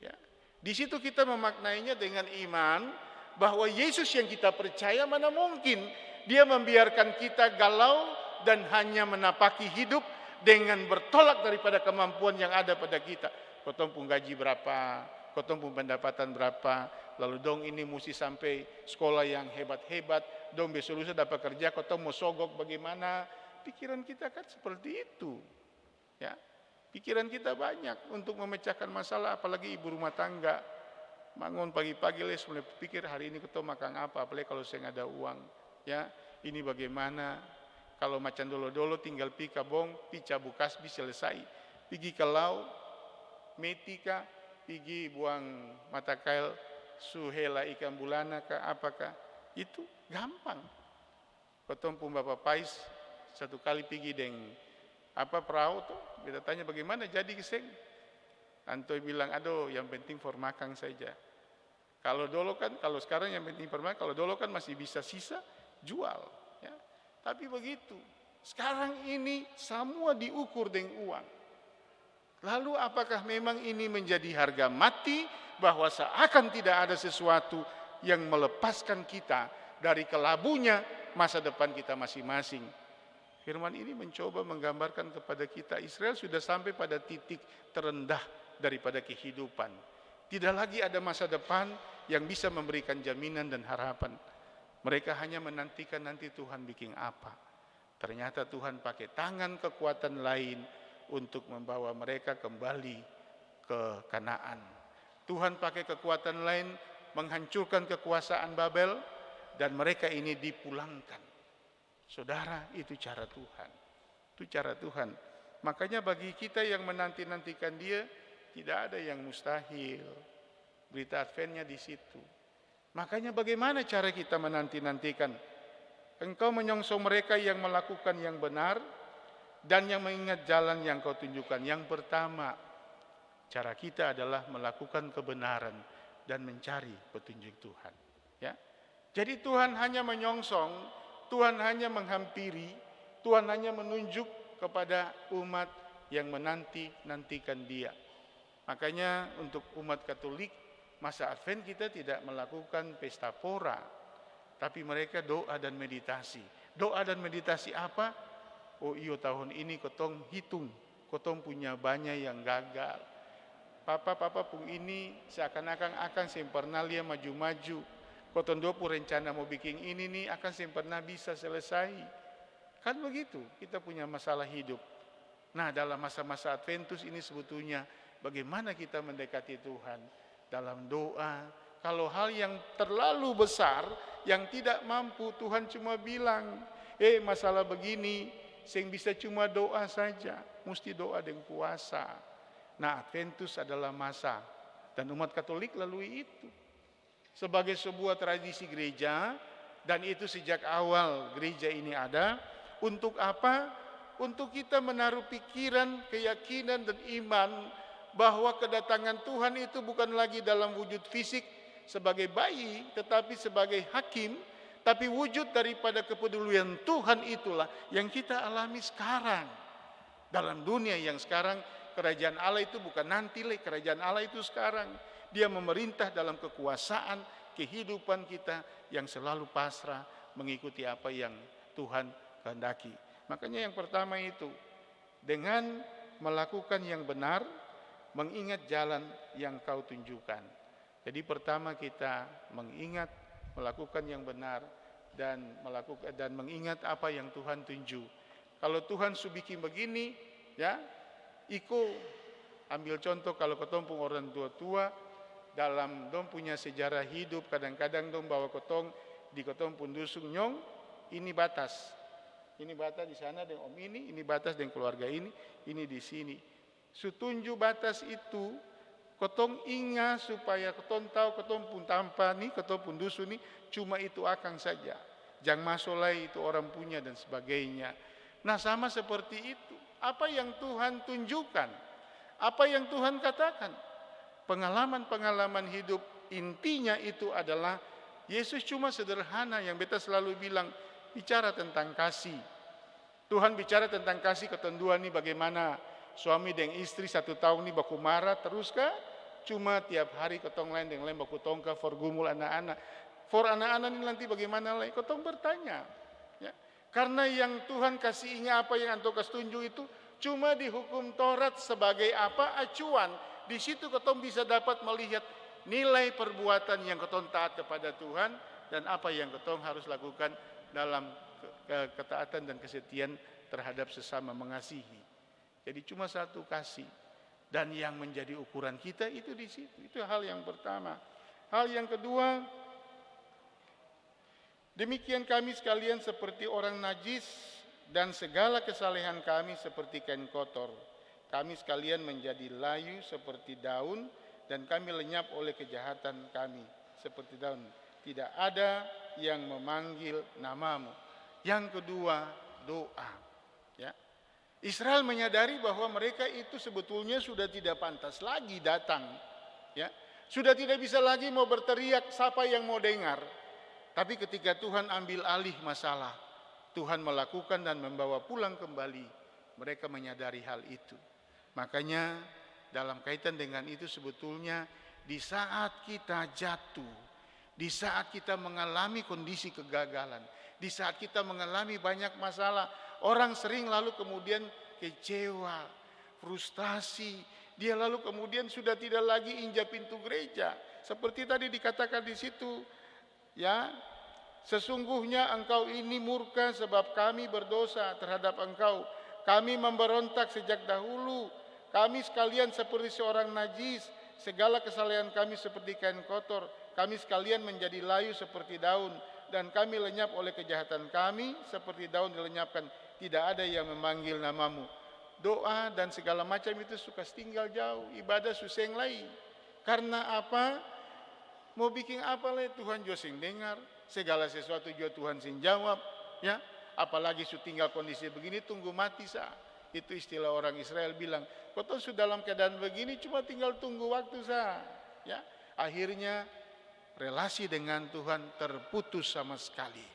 Speaker 3: ya. Di situ kita memaknainya dengan iman bahwa Yesus yang kita percaya, mana mungkin dia membiarkan kita galau dan hanya menapaki hidup dengan bertolak daripada kemampuan yang ada pada kita. Kotong pun gaji berapa, kotong pun pendapatan berapa, lalu dong ini mesti sampai sekolah yang hebat-hebat, dong besok lusa dapat kerja, kotong mau sogok bagaimana? Pikiran kita kan seperti itu, ya. Pikiran kita banyak untuk memecahkan masalah, apalagi ibu rumah tangga. Bangun pagi-pagi les mulai pikir hari ini kita makan apa, apalagi kalau saya nggak ada uang, ya. Ini bagaimana? Kalau macam dolo-dolo tinggal pi kabong, pi cabu kasbi selesai. Pergi ke laut, metika, pergi buang mata kail, suhela ikan bulana kah apakah? Itu gampang. Kotong pun Bapak Pais satu kali pergi dengan perahu tuh, kita tanya bagaimana jadi keseng. Antoi bilang, aduh yang penting for makan saja. Kalau dulu kan, kalau sekarang yang penting for makan, kalau dulu kan masih bisa sisa jual. Ya. Tapi begitu, sekarang ini semua diukur dengan uang. Lalu apakah memang ini menjadi harga mati, bahwa seakan tidak ada sesuatu yang melepaskan kita dari kelabunya masa depan kita masing-masing. Firman ini mencoba menggambarkan kepada kita, Israel sudah sampai pada titik terendah daripada kehidupan. Tidak lagi ada masa depan yang bisa memberikan jaminan dan harapan. Mereka hanya menantikan nanti Tuhan bikin apa. Ternyata Tuhan pakai tangan kekuatan lain untuk membawa mereka kembali ke Kanaan. Tuhan pakai kekuatan lain menghancurkan kekuasaan Babel dan mereka ini dipulangkan. Saudara, itu cara Tuhan. Itu cara Tuhan. Makanya bagi kita yang menanti-nantikan dia, tidak ada yang mustahil. Berita Adventnya di situ. Makanya bagaimana cara kita menanti-nantikan? Engkau menyongsong mereka yang melakukan yang benar dan yang mengingat jalan yang kau tunjukkan. Yang pertama, cara kita adalah melakukan kebenaran dan mencari petunjuk Tuhan. Ya. Jadi Tuhan hanya menyongsong, Tuhan hanya menghampiri, Tuhan hanya menunjuk kepada umat yang menanti-nantikan dia. Makanya untuk umat Katolik, masa Advent kita tidak melakukan pesta pora, tapi mereka doa dan meditasi. Doa dan meditasi apa? Oh iyo, tahun ini kotong hitung, kotong punya banyak yang gagal. Papa pun ini seakan-akan akan sempernalia maju-maju. Kotong dopu rencana mau bikin ini nih akan sempurna bisa selesai. Kan begitu, kita punya masalah hidup. Nah, dalam masa-masa Adventus ini sebetulnya bagaimana kita mendekati Tuhan dalam doa. Kalau hal yang terlalu besar yang tidak mampu, Tuhan cuma bilang, masalah begini, saya bisa cuma doa saja, mesti doa dengan puasa. Nah, Adventus adalah masa dan umat Katolik lalui itu. Sebagai sebuah tradisi gereja, dan itu sejak awal gereja ini ada, untuk apa? Untuk kita menaruh pikiran, keyakinan dan iman bahwa kedatangan Tuhan itu bukan lagi dalam wujud fisik sebagai bayi, tetapi sebagai hakim, tapi wujud daripada kepedulian Tuhan itulah yang kita alami sekarang. Dalam dunia yang sekarang, kerajaan Allah itu bukan nanti, kerajaan Allah itu sekarang. Dia memerintah dalam kekuasaan kehidupan kita yang selalu pasrah mengikuti apa yang Tuhan kehendaki. Makanya yang pertama itu, dengan melakukan yang benar, mengingat jalan yang kau tunjukkan. Jadi pertama kita mengingat, melakukan yang benar, dan mengingat apa yang Tuhan tunjuk. Kalau Tuhan bikin begini, ya, iko ambil contoh kalau ketong pun orang tua-tua dalam dong punya sejarah hidup, kadang-kadang dong bawa ketong di ketong pun dusun nyong, ini batas di sana dengan om ini batas dengan keluarga ini di sini. Setunjuk batas itu, ketong ingat supaya ketong tahu ketong pun tanpa nih, ketong pun dusun nih, cuma itu akang saja. Jangan masuk lagi itu orang punya dan sebagainya. Nah sama seperti itu, apa yang Tuhan tunjukkan, apa yang Tuhan katakan, pengalaman-pengalaman hidup intinya itu adalah Yesus cuma sederhana yang beta selalu bilang, bicara tentang kasih. Tuhan bicara tentang kasih ketentuan nih bagaimana suami dan istri 1 tahun nih baku marah terus kah? Cuma tiap hari ketong lain dengan lain baku tongka for gumul anak-anak. For anak-anak ini nanti bagaimana lagi? Ketong bertanya. Ya. Karena yang Tuhan kasih ingat apa yang anto kas tunjuk itu cuma di hukum Taurat sebagai apa? Acuan. Di situ ketong bisa dapat melihat nilai perbuatan yang ketong taat kepada Tuhan dan apa yang ketong harus lakukan dalam ketaatan dan kesetiaan terhadap sesama, mengasihi. Jadi cuma satu kasih. Dan yang menjadi ukuran kita itu di situ. Itu hal yang pertama. Hal yang kedua, demikian kami sekalian seperti orang najis dan segala kesalehan kami seperti kain kotor. Kami sekalian menjadi layu seperti daun dan kami lenyap oleh kejahatan kami seperti daun. Tidak ada yang memanggil namamu. Yang kedua, doa. Ya. Israel menyadari bahwa mereka itu sebetulnya sudah tidak pantas lagi datang. Ya. Sudah tidak bisa lagi mau berteriak siapa yang mau dengar. Tapi ketika Tuhan ambil alih masalah, Tuhan melakukan dan membawa pulang kembali, mereka menyadari hal itu. Makanya dalam kaitan dengan itu sebetulnya di saat kita jatuh, di saat kita mengalami kondisi kegagalan, di saat kita mengalami banyak masalah, orang sering lalu kemudian kecewa, frustasi, dia lalu kemudian sudah tidak lagi injak pintu gereja. Seperti tadi dikatakan di situ, ya, sesungguhnya engkau ini murka sebab kami berdosa terhadap engkau. Kami memberontak sejak dahulu. Kami sekalian seperti seorang najis. Segala kesalahan kami seperti kain kotor. Kami sekalian menjadi layu seperti daun. Dan kami lenyap oleh kejahatan kami seperti daun dilenyapkan. Tidak ada yang memanggil namamu. Doa dan segala macam itu suka tinggal jauh. Ibadah suseng lagi. Karena apa? Mau bikin apa lagi Tuhan juga sing dengar. Segala sesuatu juga Tuhan sing jawab. Ya, apalagi su tinggal kondisi begini tunggu mati sah. Itu istilah orang Israel bilang, kau sudah dalam keadaan begini cuma tinggal tunggu waktu sah. Ya, akhirnya relasi dengan Tuhan terputus sama sekali.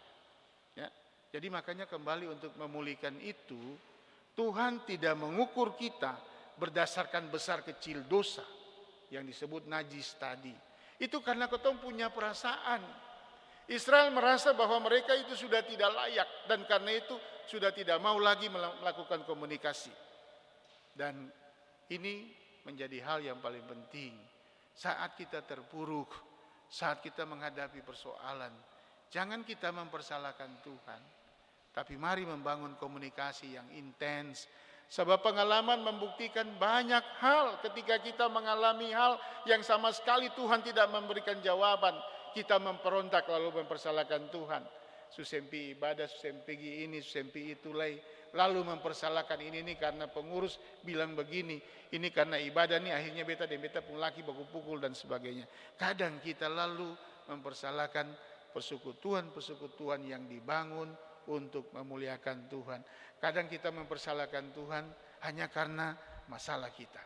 Speaker 3: Ya, jadi makanya kembali untuk memulihkan itu, Tuhan tidak mengukur kita berdasarkan besar kecil dosa yang disebut najis tadi. Itu karena ketong punya perasaan. Israel merasa bahwa mereka itu sudah tidak layak dan karena itu sudah tidak mau lagi melakukan komunikasi. Dan ini menjadi hal yang paling penting. Saat kita terpuruk, saat kita menghadapi persoalan, jangan kita mempersalahkan Tuhan. Tapi mari membangun komunikasi yang intens. Sebab pengalaman membuktikan banyak hal ketika kita mengalami hal yang sama sekali Tuhan tidak memberikan jawaban. Kita memperontak lalu mempersalahkan Tuhan. Susempi ibadah, susempi ini, susempi itu lalu mempersalahkan ini karena pengurus bilang begini, ini karena ibadah nih akhirnya beta dan beta pun laki baku pukul dan sebagainya. Kadang kita lalu mempersalahkan persekutuan yang dibangun untuk memuliakan Tuhan. Kadang kita mempersalahkan Tuhan hanya karena masalah kita.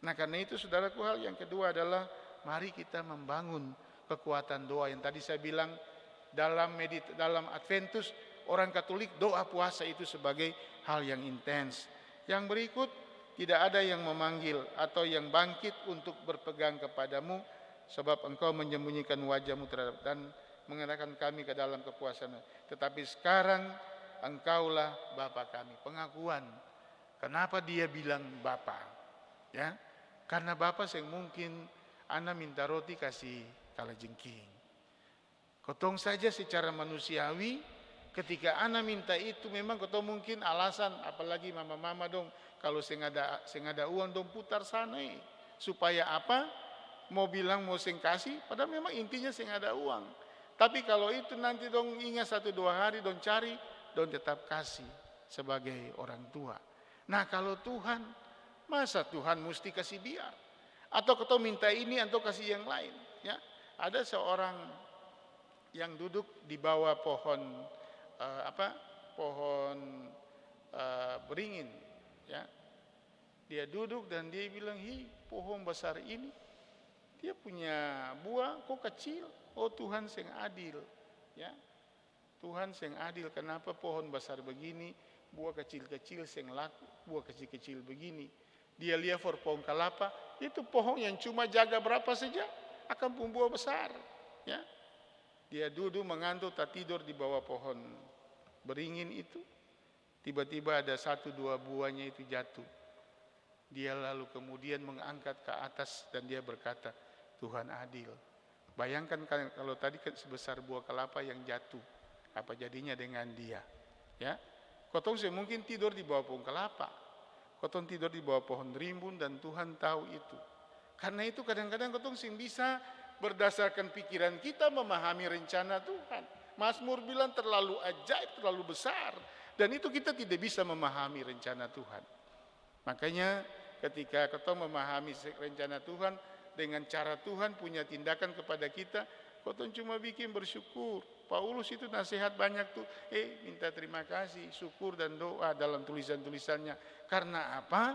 Speaker 3: Nah karena itu saudaraku, hal yang kedua adalah mari kita membangun kekuatan doa yang tadi saya bilang dalam Adventus orang Katolik doa puasa itu sebagai hal yang intens. Yang berikut, tidak ada yang memanggil atau yang bangkit untuk berpegang kepadamu sebab engkau menyembunyikan wajahmu terhadap dan mengenakan kami ke dalam kepuasan. Tetapi sekarang engkaulah Bapa kami. Pengakuan. Kenapa dia bilang Bapa? Ya, karena Bapa yang mungkin ana minta roti kasih kalajengking. Kotong saja secara manusiawi, ketika ana minta itu memang kotong mungkin alasan, apalagi mama-mama dong, kalau seng ada uang dong putar sana supaya apa? Mau bilang mau seng kasih, padahal memang intinya seng ada uang. Tapi kalau itu nanti dong ingat 1-2 hari dong cari, dong tetap kasih sebagai orang tua. Nah kalau Tuhan, masa Tuhan mesti kasih biar? Atau kotong minta ini atau kasih yang lain? Ya, ada seorang yang duduk di bawah pohon beringin, ya. Dia duduk dan dia bilang, pohon besar ini dia punya buah kok kecil. Oh Tuhan seng adil, ya. Tuhan seng adil, kenapa pohon besar begini buah kecil-kecil seng laku, buah kecil-kecil begini. Dia lihat pohon kelapa, itu pohon yang cuma jaga berapa saja akan membuah besar, ya. Dia duduk mengantuk tak tidur di bawah pohon beringin itu. Tiba-tiba ada 1-2 buahnya itu jatuh. Dia lalu kemudian mengangkat ke atas dan dia berkata, Tuhan adil. Bayangkan kalau tadi sebesar buah kelapa yang jatuh, apa jadinya dengan dia? Ya, kotong mungkin tidur di bawah pohon kelapa, kotong tidur di bawah pohon rimbun dan Tuhan tahu itu. Karena itu kadang-kadang kotong bisa berdasarkan pikiran kita memahami rencana Tuhan. Mazmur bilang terlalu ajaib, terlalu besar. Dan itu kita tidak bisa memahami rencana Tuhan. Makanya ketika kotong memahami rencana Tuhan, dengan cara Tuhan punya tindakan kepada kita, kotong cuma bikin bersyukur. Paulus itu nasihat banyak tuh, minta terima kasih, syukur dan doa dalam tulisan-tulisannya. Karena apa?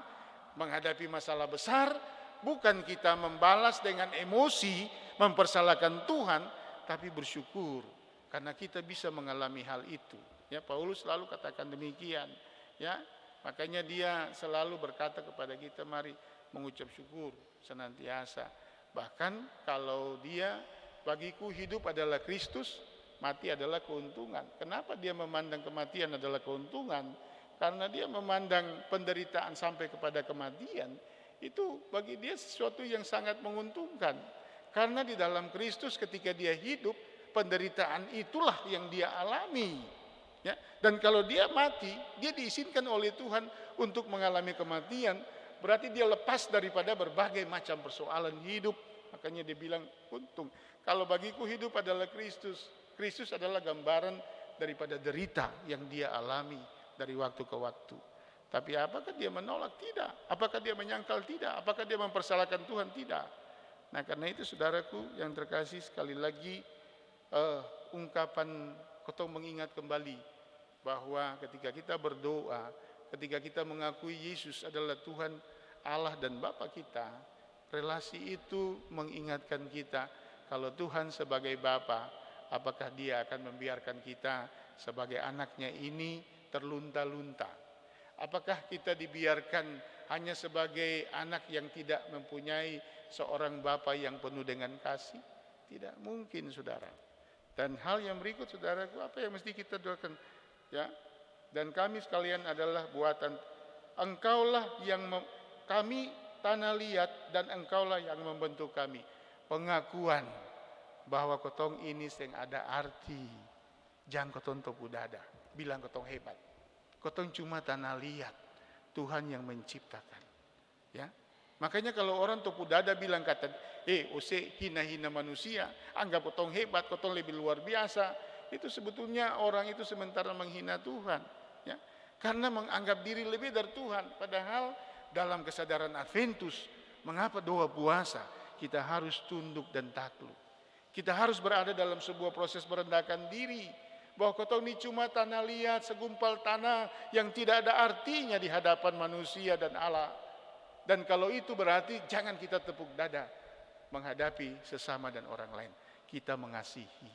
Speaker 3: Menghadapi masalah besar, bukan kita membalas dengan emosi, mempersalahkan Tuhan, tapi bersyukur karena kita bisa mengalami hal itu. Ya, Paulus selalu katakan demikian. Ya, makanya dia selalu berkata kepada kita, mari mengucap syukur senantiasa. Bahkan kalau dia, bagiku hidup adalah Kristus, mati adalah keuntungan. Kenapa dia memandang kematian adalah keuntungan? Karena dia memandang penderitaan sampai kepada kematian, itu bagi dia sesuatu yang sangat menguntungkan. Karena di dalam Kristus ketika dia hidup, penderitaan itulah yang dia alami. Ya, dan kalau dia mati, dia diizinkan oleh Tuhan untuk mengalami kematian, berarti dia lepas daripada berbagai macam persoalan hidup. Makanya dia bilang untung. Kalau bagiku hidup adalah Kristus. Kristus adalah gambaran daripada derita yang dia alami dari waktu ke waktu. Tapi apakah dia menolak? Tidak. Apakah dia menyangkal? Tidak. Apakah dia mempersalahkan Tuhan? Tidak. Nah karena itu saudaraku yang terkasih, sekali lagi ungkapan kotong mengingat kembali bahwa ketika kita berdoa, ketika kita mengakui Yesus adalah Tuhan Allah dan Bapa kita, relasi itu mengingatkan kita kalau Tuhan sebagai Bapa, apakah Dia akan membiarkan kita sebagai anaknya ini terlunta-lunta? Apakah kita dibiarkan hanya sebagai anak yang tidak mempunyai seorang bapa yang penuh dengan kasih? Tidak mungkin, saudara. Dan hal yang berikut, saudaraku, apa yang mesti kita doakan? Ya, dan kami sekalian adalah buatan Engkaulah yang kami tanah liat dan Engkaulah yang membentuk kami. Pengakuan bahwa kotong ini seng ada arti. Jangan kotong topu dada, bilang kotong hebat. Kotong cuma tanah liat, Tuhan yang menciptakan. Ya, makanya kalau orang topu dada bilang kata, ose hina-hina manusia, anggap kotong hebat, kotong lebih luar biasa, itu sebetulnya orang itu sementara menghina Tuhan. Ya, karena menganggap diri lebih dari Tuhan. Padahal dalam kesadaran Adventus, mengapa doa puasa kita harus tunduk dan takluk. Kita harus berada dalam sebuah proses merendahkan diri, bahwa kotong ini cuma tanah liat, segumpal tanah yang tidak ada artinya di hadapan manusia dan Allah. Dan kalau itu berarti jangan kita tepuk dada menghadapi sesama dan orang lain. Kita mengasihi,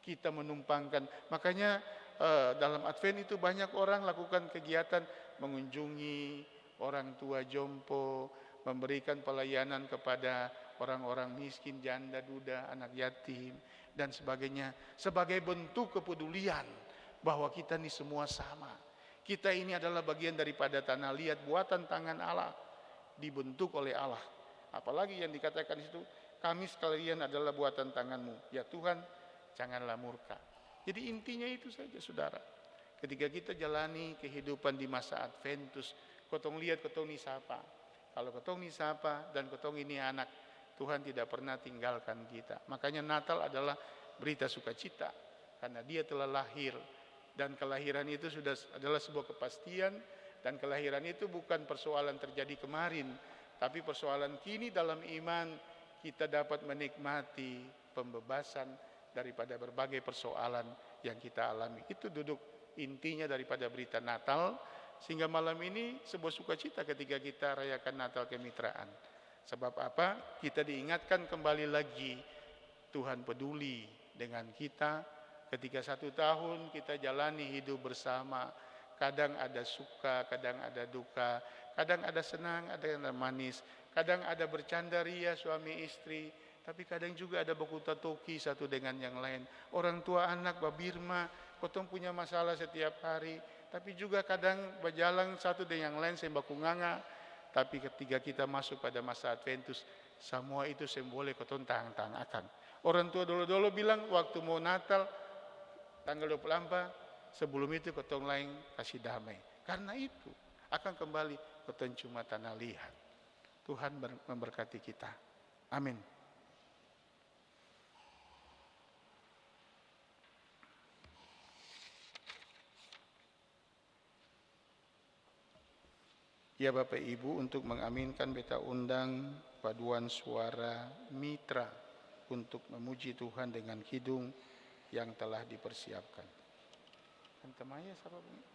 Speaker 3: kita menumpangkan. Makanya dalam Advent itu banyak orang lakukan kegiatan mengunjungi orang tua jompo, memberikan pelayanan kepada orang-orang miskin, janda, duda, anak yatim, dan sebagainya, sebagai bentuk kepedulian bahwa kita ini semua sama. Kita ini adalah bagian daripada tanah liat buatan tangan Allah, dibentuk oleh Allah. Apalagi yang dikatakan di situ, kami sekalian adalah buatan tanganmu. Ya Tuhan, janganlah murka. Jadi intinya itu saja saudara. Ketika kita jalani kehidupan di masa Adventus, kotong lihat kotong ni sapa. Kalau kotong ni sapa dan kotong ini anak, Tuhan tidak pernah tinggalkan kita. Makanya Natal adalah berita sukacita. Karena dia telah lahir. Dan kelahiran itu sudah adalah sebuah kepastian. Dan kelahiran itu bukan persoalan terjadi kemarin. Tapi persoalan kini dalam iman kita dapat menikmati pembebasan daripada berbagai persoalan yang kita alami. Itu duduk intinya daripada berita Natal. Sehingga malam ini sebuah sukacita ketika kita rayakan Natal kemitraan. Sebab apa? Kita diingatkan kembali lagi Tuhan peduli dengan kita. Ketika 1 tahun kita jalani hidup bersama. Kadang ada suka, kadang ada duka, kadang ada senang, ada yang manis, kadang ada bercanda ria suami istri, tapi kadang juga ada baku tatoki satu dengan yang lain. Orang tua anak babirma, kotong punya masalah setiap hari, tapi juga kadang berjalan satu dengan yang lain sembaku nganga. Tapi ketika kita masuk pada masa Adventus, semua itu boleh kotong tang-tang akan. Orang tua dulu-dulu bilang waktu mau Natal tanggal 24, sebelum itu kotong lain kasih damai. Karena itu akan kembali kotong cuma tanah lihat. Tuhan memberkati kita. Amin. Ya Bapak Ibu, untuk mengaminkan beta undang paduan suara mitra untuk memuji Tuhan dengan kidung yang telah dipersiapkan. Antamaya siapa bunyi?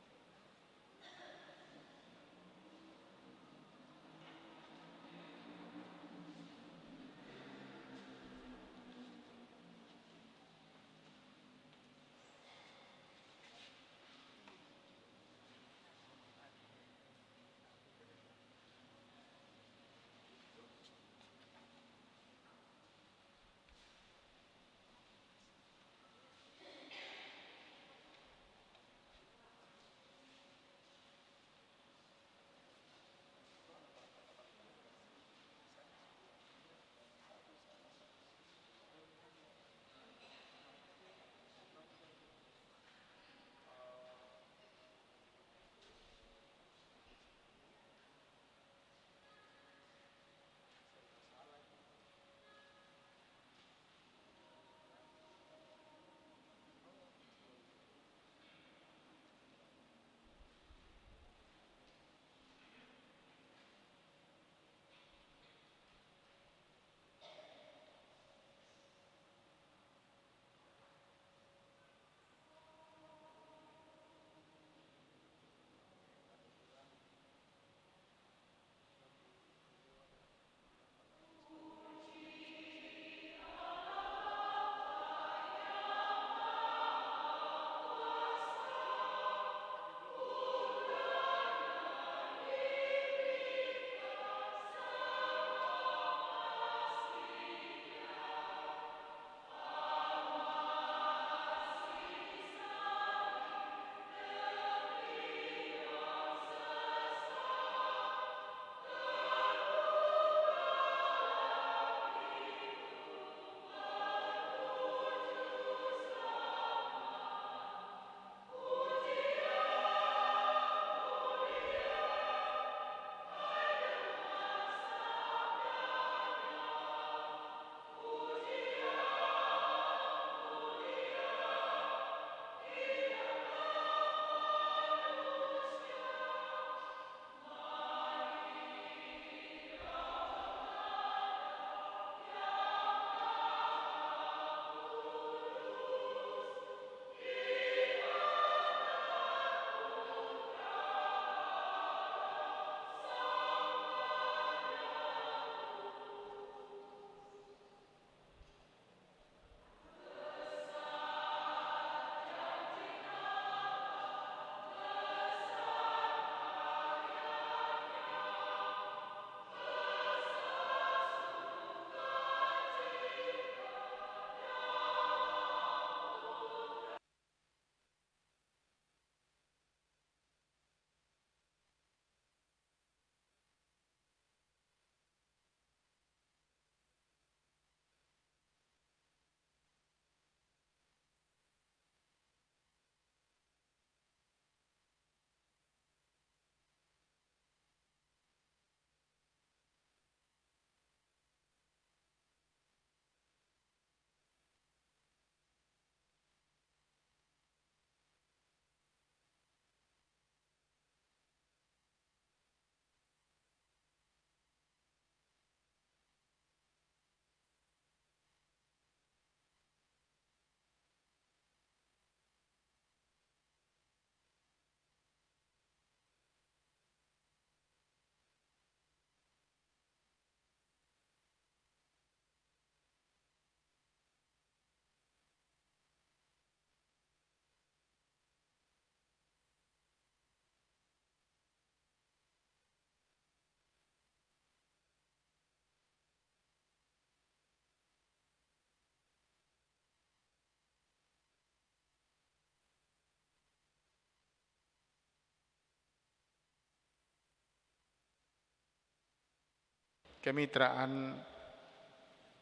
Speaker 3: Kemitraan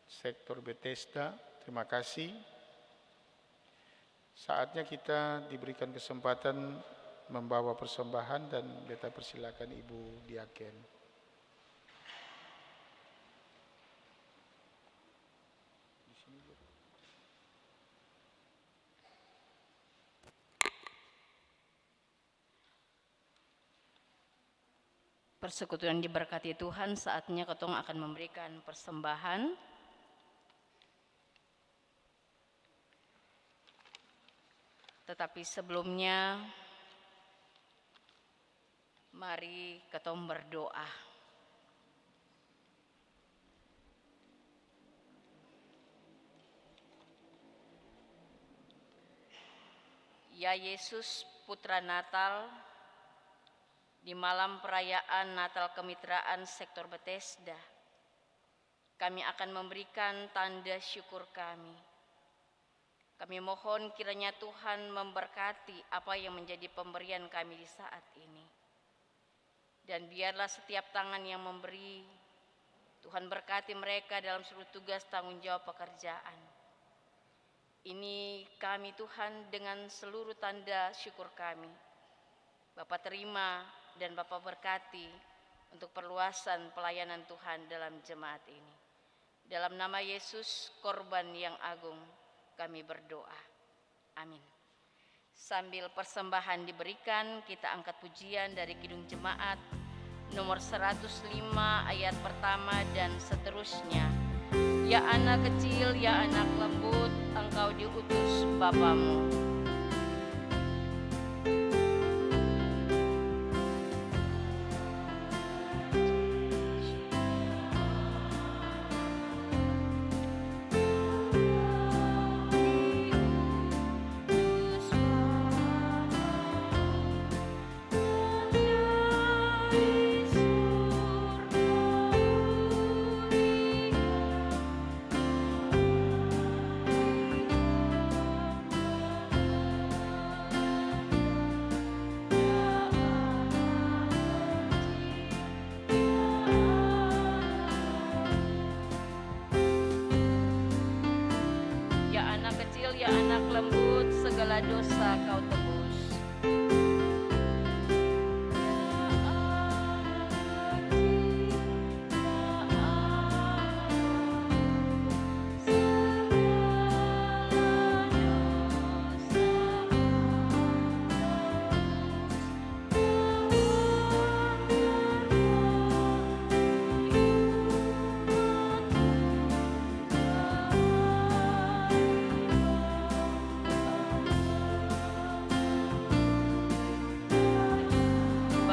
Speaker 3: Sektor Bethesda, terima kasih. Saatnya kita diberikan kesempatan membawa persembahan dan beta persilakan Ibu Diaken.
Speaker 7: Persekutuan diberkati Tuhan, saatnya ketong akan memberikan persembahan. Tetapi sebelumnya, mari ketong berdoa. Ya Yesus, Putra Natal, di malam perayaan Natal Kemitraan Sektor Bethesda, kami akan memberikan tanda syukur kami. Kami mohon kiranya Tuhan memberkati apa yang menjadi pemberian kami di saat ini. Dan biarlah setiap tangan yang memberi, Tuhan berkati mereka dalam seluruh tugas tanggung jawab pekerjaan. Ini kami Tuhan dengan seluruh tanda syukur kami. Bapak terima dan Bapak berkati untuk perluasan pelayanan Tuhan dalam jemaat ini. Dalam nama Yesus, korban yang agung, kami berdoa. Amin. Sambil persembahan diberikan, kita angkat pujian dari Kidung Jemaat nomor 105 ayat pertama dan seterusnya. Ya anak kecil, ya anak lembut, engkau diutus Bapamu. Ya anak lembut, segala dosa kau tebus.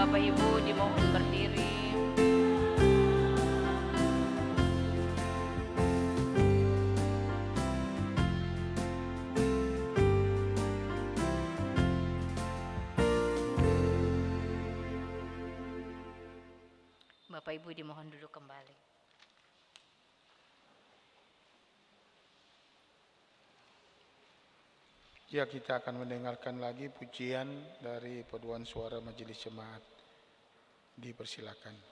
Speaker 7: Bapak Ibu dimohon berdiri. Bapak Ibu dimohon duduk kembali.
Speaker 3: Ya, kita akan mendengarkan lagi pujian dari paduan suara Majelis Jemaat. Dipersilakan.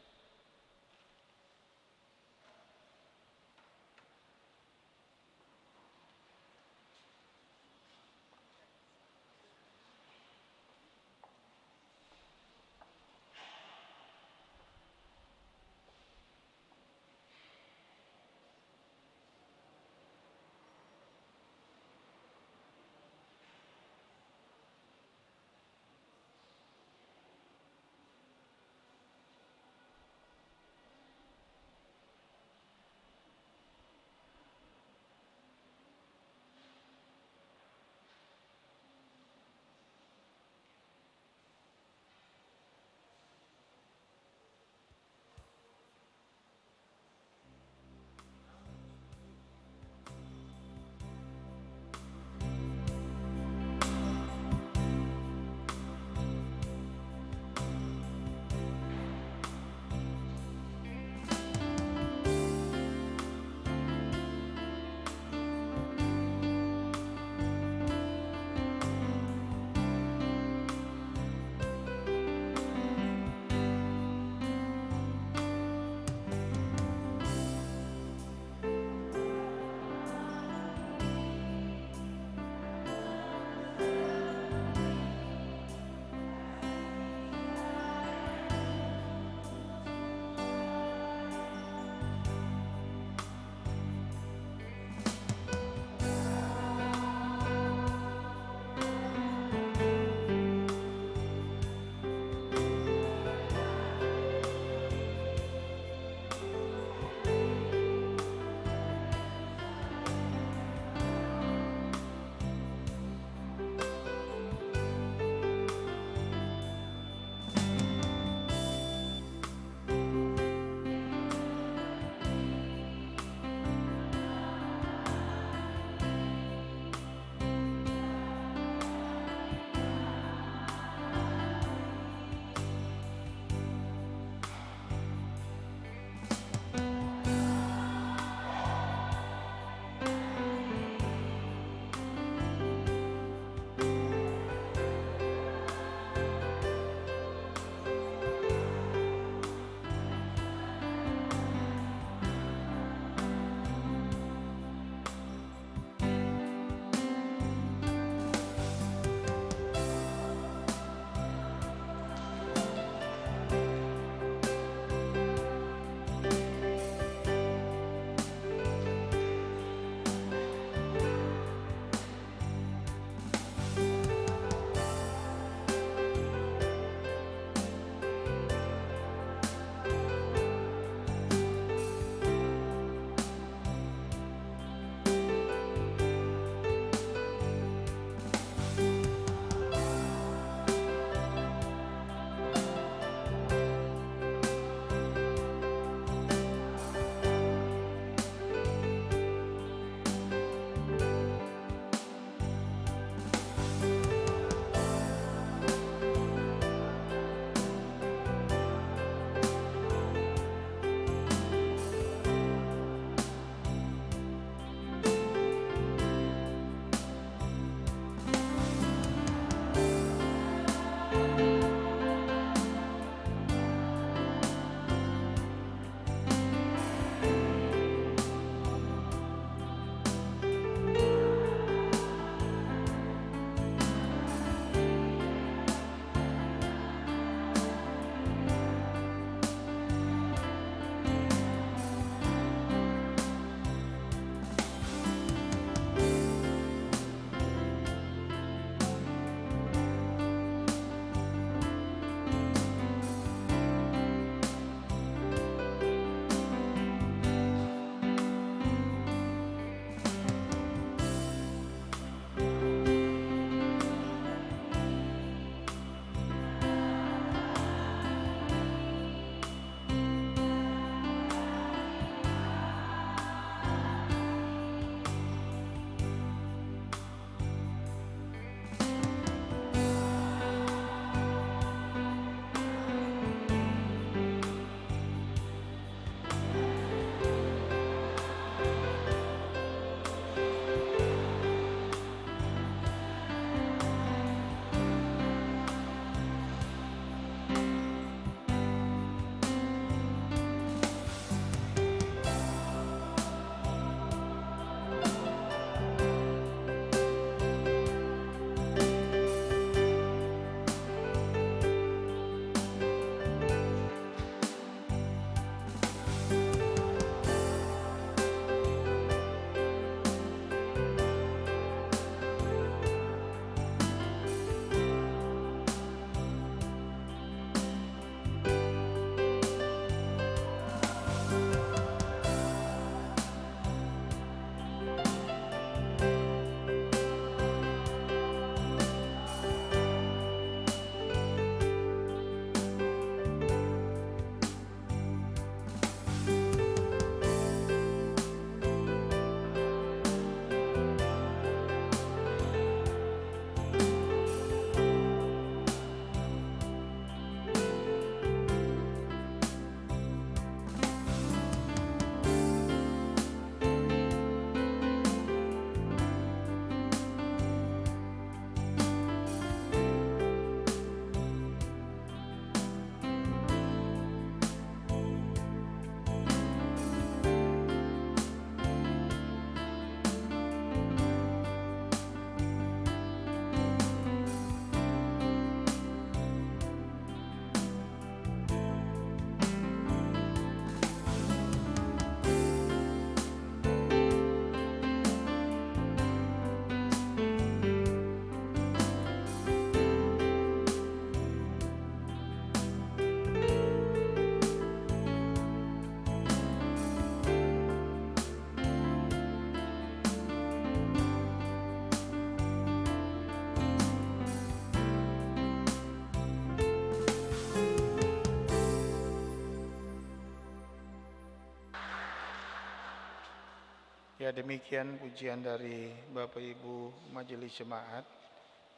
Speaker 3: Ya, demikian pujian dari Bapak Ibu Majelis Jemaat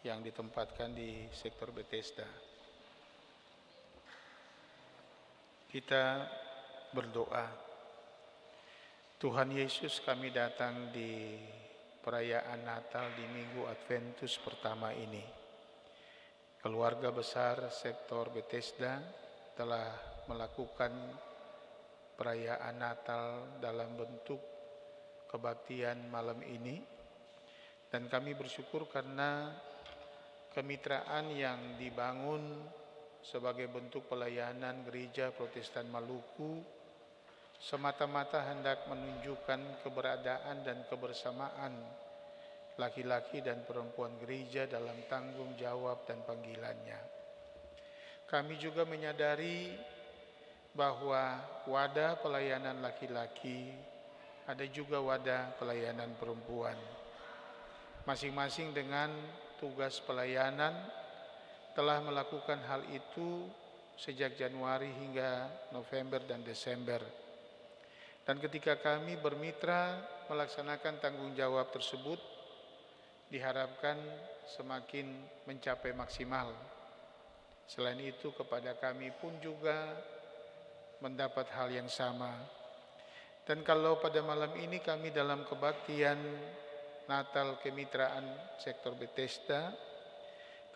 Speaker 3: yang ditempatkan di sektor Bethesda. Kita berdoa. Tuhan Yesus, kami datang di perayaan Natal di Minggu Adventus pertama ini. Keluarga besar sektor Bethesda telah melakukan perayaan Natal dalam bentuk kebaktian malam ini, dan kami bersyukur karena kemitraan yang dibangun sebagai bentuk pelayanan Gereja Protestan Maluku semata-mata hendak menunjukkan keberadaan dan kebersamaan laki-laki dan perempuan gereja dalam tanggung jawab dan panggilannya. Kami juga menyadari bahwa wadah pelayanan laki-laki ada juga wadah pelayanan perempuan. Masing-masing dengan tugas pelayanan telah melakukan hal itu sejak Januari hingga November dan Desember. Dan ketika kami bermitra melaksanakan tanggung jawab tersebut, diharapkan semakin mencapai maksimal. Selain itu, kepada kami pun juga mendapat hal yang sama. Dan kalau pada malam ini kami dalam kebaktian Natal kemitraan sektor Bethesda,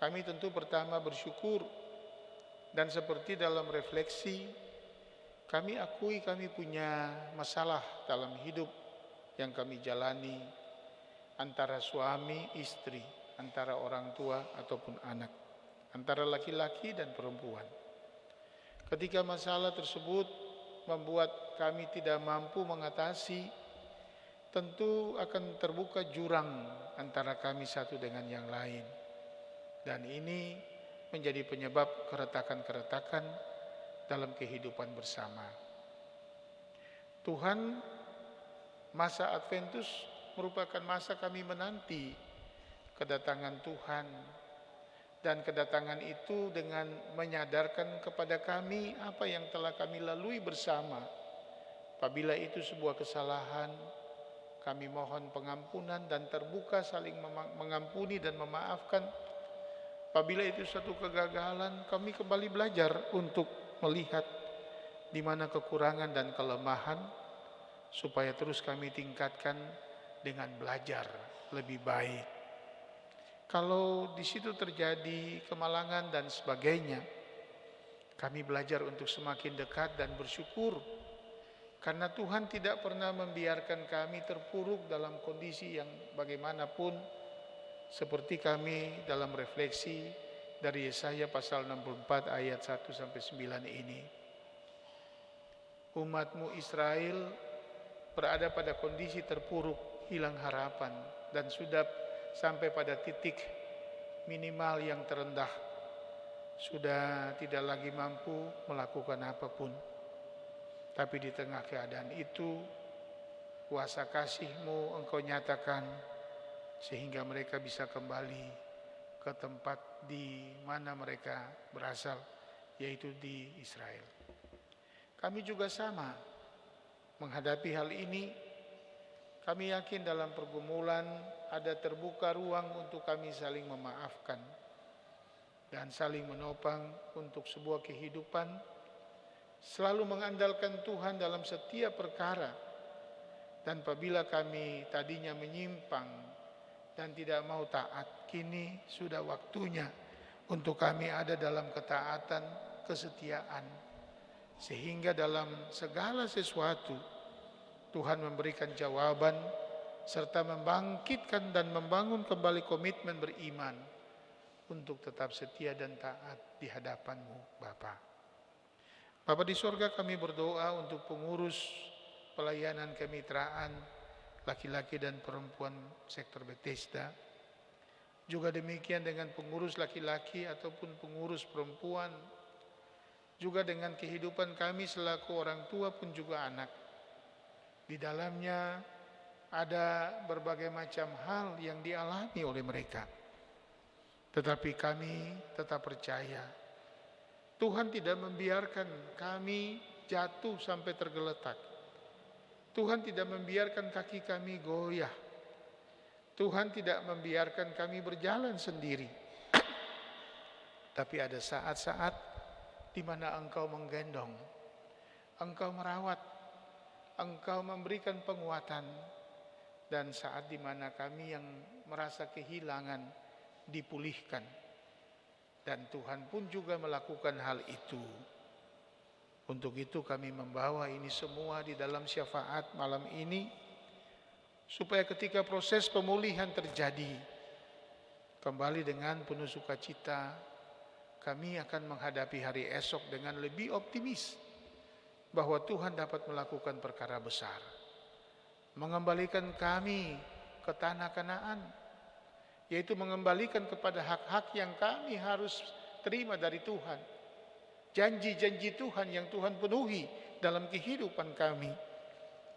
Speaker 3: kami tentu pertama bersyukur, dan seperti dalam refleksi, kami akui kami punya masalah dalam hidup yang kami jalani antara suami, istri, antara orang tua ataupun anak, antara laki-laki dan perempuan. Ketika masalah tersebut membuat kami tidak mampu mengatasi, tentu akan terbuka jurang antara kami satu dengan yang lain. Dan ini menjadi penyebab keretakan-keretakan dalam kehidupan bersama. Tuhan, masa Adventus merupakan masa kami menanti kedatangan Tuhan. Dan kedatangan itu dengan menyadarkan kepada kami apa yang telah kami lalui bersama. Apabila itu sebuah kesalahan, kami mohon pengampunan dan terbuka saling mengampuni dan memaafkan. Apabila itu satu kegagalan, kami kembali belajar untuk melihat di mana kekurangan dan kelemahan, supaya terus kami tingkatkan dengan belajar lebih baik. Kalau di situ terjadi kemalangan dan sebagainya, kami belajar untuk semakin dekat dan bersyukur, karena Tuhan tidak pernah membiarkan kami terpuruk dalam kondisi yang bagaimanapun, seperti kami dalam refleksi dari Yesaya pasal 64 ayat 1-9 ini. Umatmu Israel berada pada kondisi terpuruk, hilang harapan, dan sudah sampai pada titik minimal yang terendah, sudah tidak lagi mampu melakukan apapun. Tapi di tengah keadaan itu, kuasa kasih-Mu Engkau nyatakan sehingga mereka bisa kembali ke tempat di mana mereka berasal, yaitu di Israel. Kami juga sama menghadapi hal ini. Kami yakin dalam pergumulan ada terbuka ruang untuk kami saling memaafkan dan saling menopang untuk sebuah kehidupan, selalu mengandalkan Tuhan dalam setiap perkara. Dan apabila kami tadinya menyimpang dan tidak mau taat, kini sudah waktunya untuk kami ada dalam ketaatan, kesetiaan, sehingga dalam segala sesuatu Tuhan memberikan jawaban serta membangkitkan dan membangun kembali komitmen beriman untuk tetap setia dan taat di hadapan-Mu, Bapa. Bapa di sorga, kami berdoa untuk pengurus pelayanan kemitraan laki-laki dan perempuan sektor Bethesda. Juga demikian dengan pengurus laki-laki ataupun pengurus perempuan. Juga dengan kehidupan kami selaku orang tua pun juga anak. Di dalamnya ada berbagai macam hal yang dialami oleh mereka. Tetapi kami tetap percaya Tuhan tidak membiarkan kami jatuh sampai tergeletak. Tuhan tidak membiarkan kaki kami goyah. Tuhan tidak membiarkan kami berjalan sendiri. Tapi ada saat-saat di mana Engkau menggendong, Engkau merawat, Engkau memberikan penguatan, dan saat di mana kami yang merasa kehilangan dipulihkan. Dan Tuhan pun juga melakukan hal itu. Untuk itu kami membawa ini semua di dalam syafaat malam ini, supaya ketika proses pemulihan terjadi, kembali dengan penuh sukacita, kami akan menghadapi hari esok dengan lebih optimis bahwa Tuhan dapat melakukan perkara besar, mengembalikan kami ke tanah Kanaan, yaitu mengembalikan kepada hak-hak yang kami harus terima dari Tuhan. Janji-janji Tuhan yang Tuhan penuhi dalam kehidupan kami.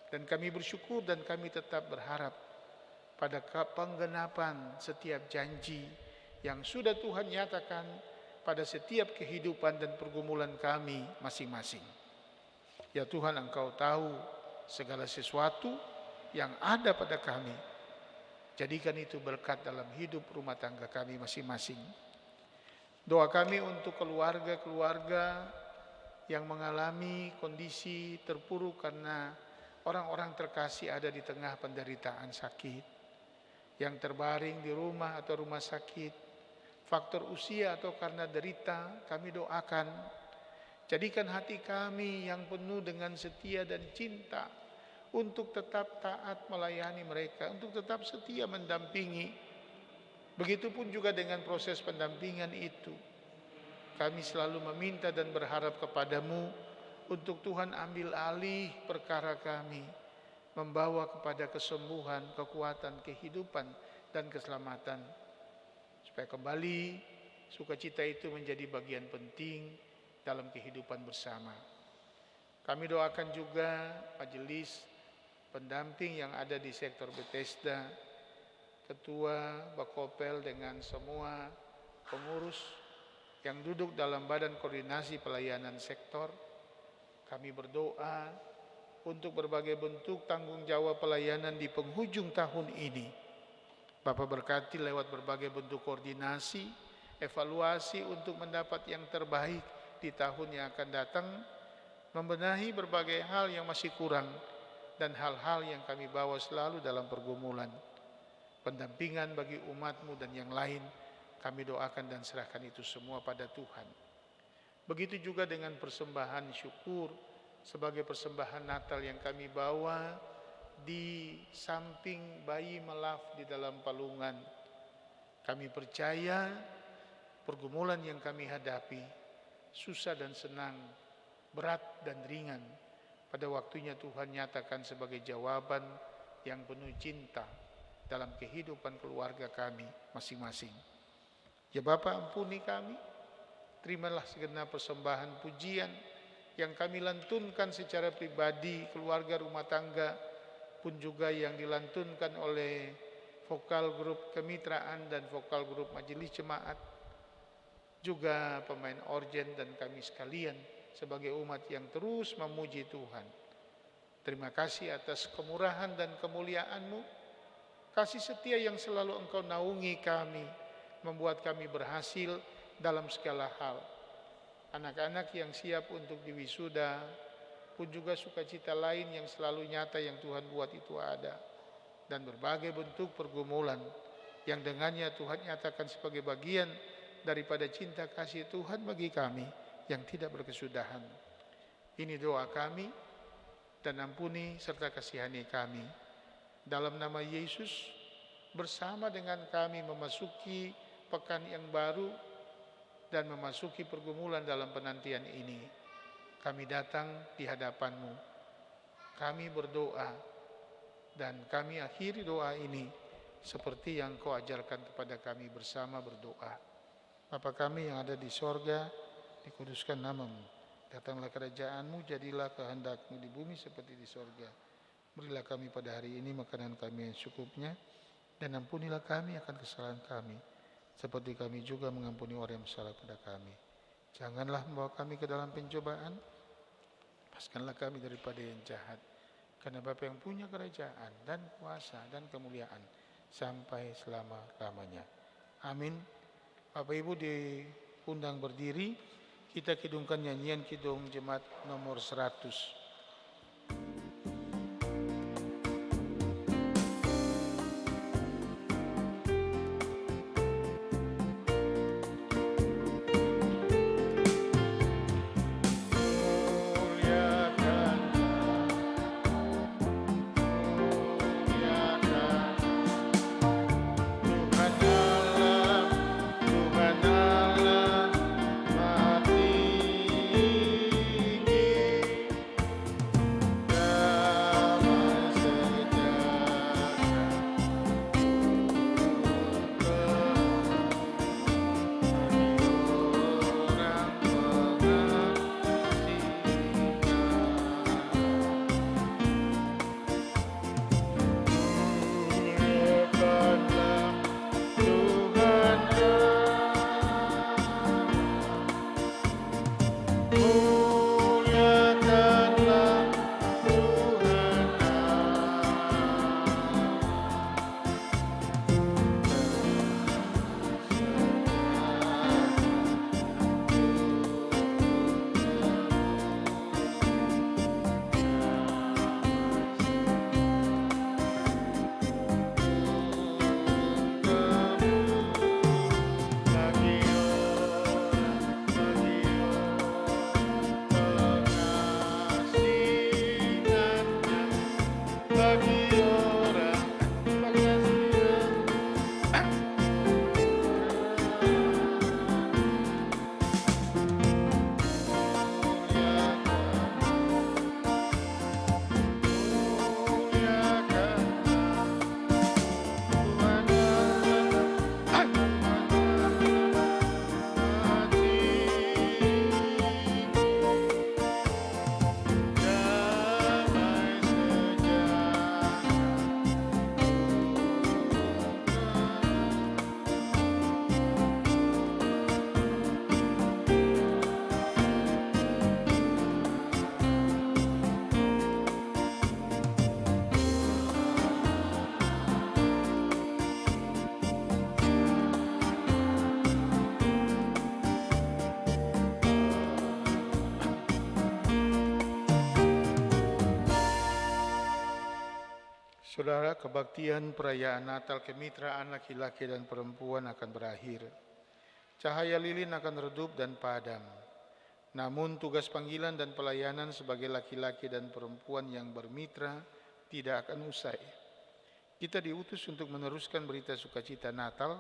Speaker 3: Dan kami bersyukur dan kami tetap berharap pada penggenapan setiap janji yang sudah Tuhan nyatakan pada setiap kehidupan dan pergumulan kami masing-masing. Ya Tuhan, Engkau tahu segala sesuatu yang ada pada kami. Jadikan itu berkat dalam hidup rumah tangga kami masing-masing. Doa kami untuk keluarga-keluarga yang mengalami kondisi terpuruk karena orang-orang terkasih ada di tengah penderitaan sakit, yang terbaring di rumah atau rumah sakit, faktor usia atau karena derita, kami doakan. Jadikan hati kami yang penuh dengan setia dan cinta untuk tetap taat melayani mereka, untuk tetap setia mendampingi. Begitupun juga dengan proses pendampingan itu. Kami selalu meminta dan berharap kepadamu untuk Tuhan ambil alih perkara kami, membawa kepada kesembuhan, kekuatan, kehidupan, dan keselamatan. Supaya kembali sukacita itu menjadi bagian penting dalam kehidupan bersama. Kami doakan juga majelis pendamping yang ada di sektor Bethesda, Ketua, Bakopel dengan semua pengurus yang duduk dalam Badan Koordinasi Pelayanan Sektor. Kami berdoa untuk berbagai bentuk tanggung jawab pelayanan di penghujung tahun ini. Bapa berkati lewat berbagai bentuk koordinasi, evaluasi untuk mendapat yang terbaik di tahun yang akan datang, membenahi berbagai hal yang masih kurang, dan hal-hal yang kami bawa selalu dalam pergumulan. Pendampingan bagi umat-Mu dan yang lain, kami doakan dan serahkan itu semua pada Tuhan. Begitu juga dengan persembahan syukur sebagai persembahan Natal yang kami bawa di samping bayi melaf di dalam palungan. Kami percaya pergumulan yang kami hadapi, susah dan senang, berat dan ringan, pada waktunya Tuhan nyatakan sebagai jawaban yang penuh cinta dalam kehidupan keluarga kami masing-masing. Ya Bapa, ampuni kami, terimalah segenap persembahan pujian yang kami lantunkan secara pribadi, keluarga, rumah tangga, pun juga yang dilantunkan oleh vokal grup kemitraan dan vokal grup majelis jemaat, juga pemain orgen dan kami sekalian sebagai umat yang terus memuji Tuhan. Terima kasih atas kemurahan dan kemuliaan-Mu, kasih setia yang selalu Engkau naungi kami, membuat kami berhasil dalam segala hal. Anak-anak yang siap untuk diwisuda, pun juga sukacita lain yang selalu nyata yang Tuhan buat itu ada. Dan berbagai bentuk pergumulan yang dengannya Tuhan nyatakan sebagai bagian daripada cinta kasih Tuhan bagi kami yang tidak berkesudahan. Ini doa kami, dan ampuni serta kasihani kami. Dalam nama Yesus, bersama dengan kami memasuki pekan yang baru dan memasuki pergumulan dalam penantian ini. Kami datang di hadapan-Mu. Kami berdoa dan kami akhiri doa ini seperti yang Kau ajarkan kepada kami bersama berdoa. Bapa kami yang ada di sorga, dikuduskan nama-Mu. Datanglah kerajaan-Mu, jadilah kehendak-Mu di bumi seperti di sorga. Berilah kami pada hari ini makanan kami yang secukupnya, dan ampunilah kami akan kesalahan kami, seperti kami juga mengampuni orang yang bersalah pada kami. Janganlah membawa kami ke dalam pencobaan, lepaskanlah kami daripada yang jahat. Karena Bapa yang punya kerajaan dan kuasa dan kemuliaan sampai selama-lamanya. Amin. Bapak Ibu diundang berdiri, kita kidungkan nyanyian Kidung Jemaat nomor 100. Saudara, kebaktian perayaan Natal kemitraan laki-laki dan perempuan akan berakhir. Cahaya lilin akan redup dan padam. Namun tugas panggilan dan pelayanan sebagai laki-laki dan perempuan yang bermitra tidak akan usai. Kita diutus untuk meneruskan berita sukacita Natal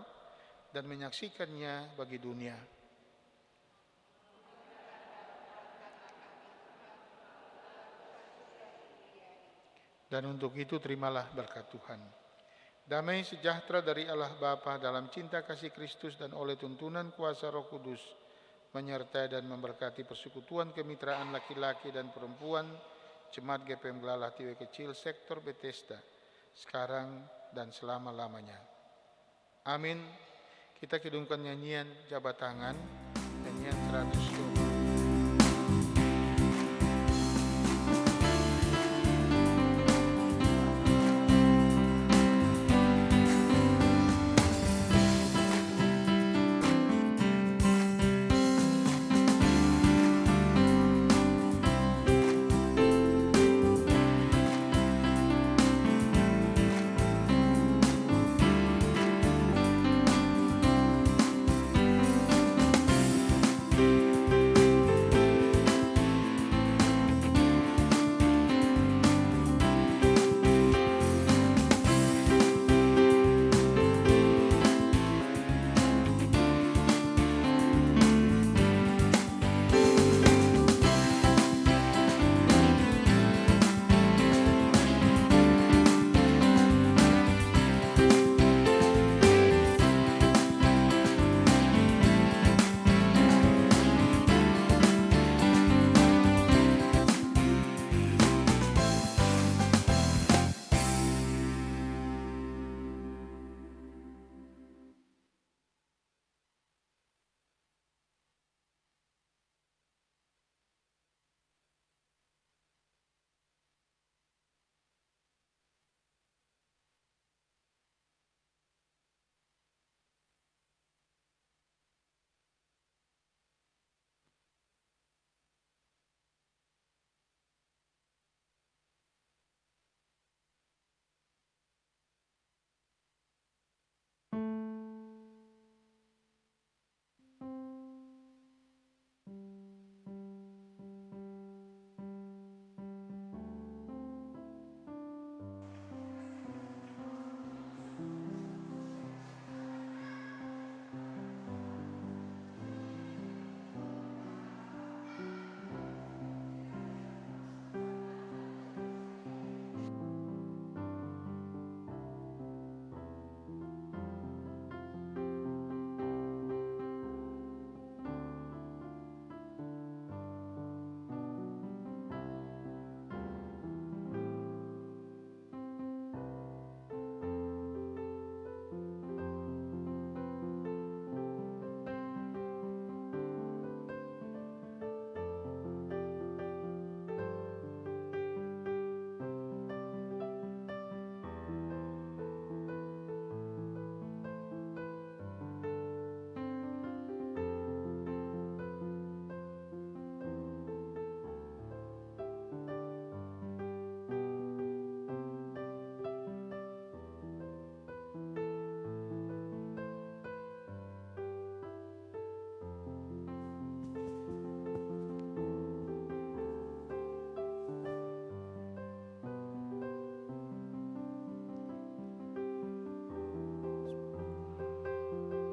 Speaker 3: dan menyaksikannya bagi dunia. Dan untuk itu terimalah berkat Tuhan. Damai sejahtera dari Allah Bapa dalam cinta kasih Kristus dan oleh tuntunan kuasa Roh Kudus menyertai dan memberkati persekutuan kemitraan laki-laki dan perempuan Jemaat GPM Gelalah Tiwe Kecil Sektor Bethesda sekarang dan selama-lamanya. Amin. Kita kidungkan nyanyian jabat tangan, nyanyian 120.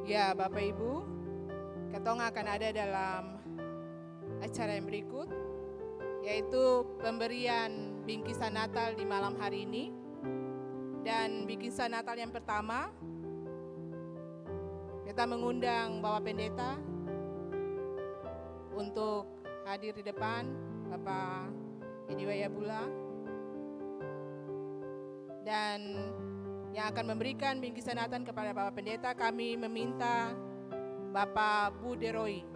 Speaker 1: Ya, Bapak Ibu, ketong akan ada dalam acara yang berikut, yaitu pemberian bingkisan Natal di malam hari ini. Dan bingkisan Natal yang pertama, kita mengundang Bapak Pendeta untuk hadir di depan, Bapak Edi Wayabula. Dan yang akan memberikan bingkisan Natal kepada Bapak Pendeta, kami meminta Bapak Buderoy.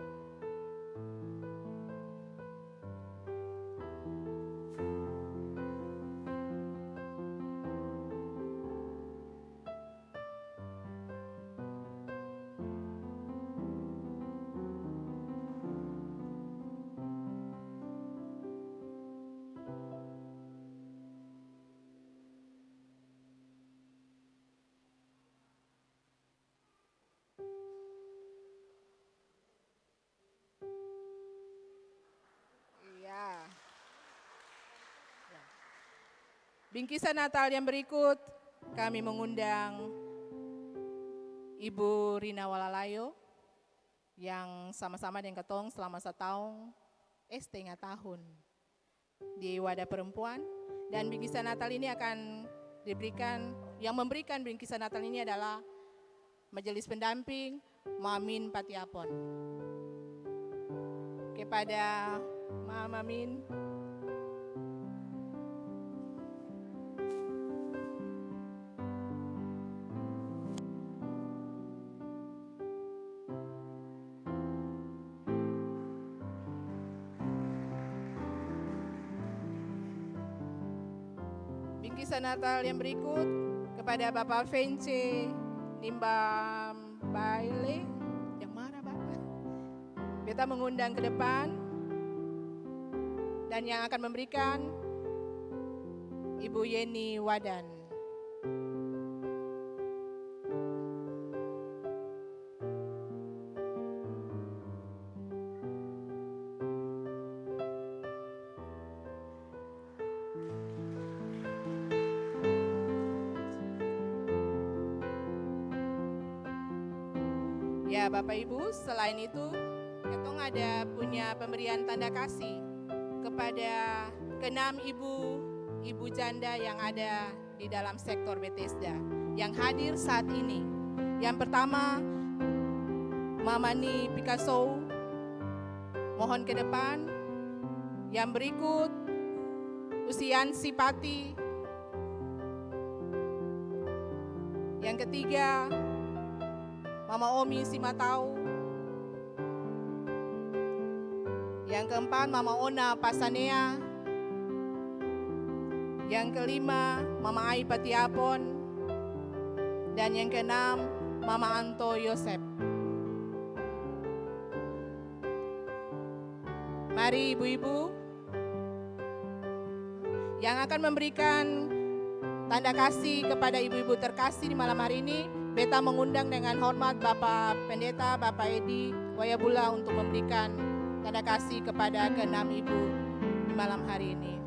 Speaker 1: Bingkisan Natal yang berikut, kami mengundang Ibu Rina Walalayo yang sama-sama dengan ketong selama 1 tahun, setengah tahun di wadah perempuan. Dan bingkisan Natal ini akan diberikan, yang memberikan bingkisan Natal ini adalah Majelis Pendamping Mamin Patiapon. Kepada Mamin, bingkisan Natal yang berikut kepada Bapak Vence Nimbam Baile. Yang mana Bapak? Kita mengundang ke depan, dan yang akan memberikan Ibu Yeni Wadan. Ya Bapak Ibu, selain itu ketong ada punya pemberian tanda kasih kepada ke-6 ibu janda yang ada di dalam sektor Bethesda yang hadir saat ini. Yang pertama, Mamani Picasso, mohon ke depan. Yang berikut, Usian Sipati. Yang ketiga, Mama Omi Simatau. Yang keempat, Mama Ona Pasanea. Yang kelima, Mama Ai Patiapon. Dan yang keenam, Mama Anto Yosep. Mari ibu-ibu yang akan memberikan tanda kasih kepada ibu-ibu terkasih di malam hari ini, Beta mengundang dengan hormat Bapak Pendeta, Bapak Edi Wayabula untuk memberikan tanda kasih kepada ke-6 ibu di malam hari ini.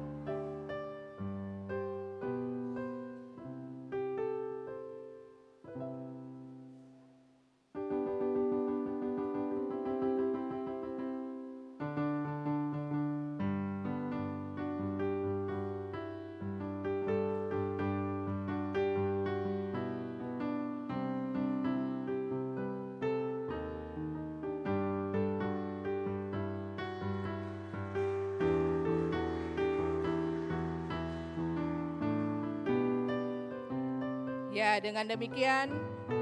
Speaker 1: Ya, dengan demikian,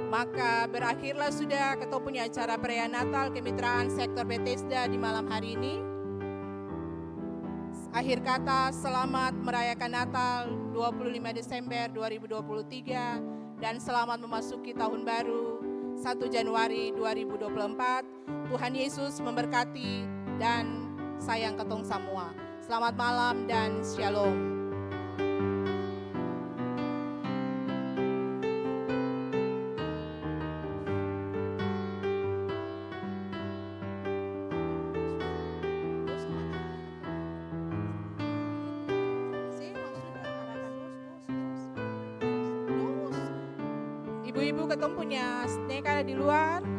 Speaker 1: maka berakhirlah sudah kita punya acara perayaan Natal Kemitraan Sektor Bethesda di malam hari ini. Akhir kata, selamat merayakan Natal 25 Desember 2023 dan selamat memasuki tahun baru 1 Januari 2024. Tuhan Yesus memberkati dan sayang ketong semua. Selamat malam dan shalom. Ibu-ibu ketemu punya snack ada di luar.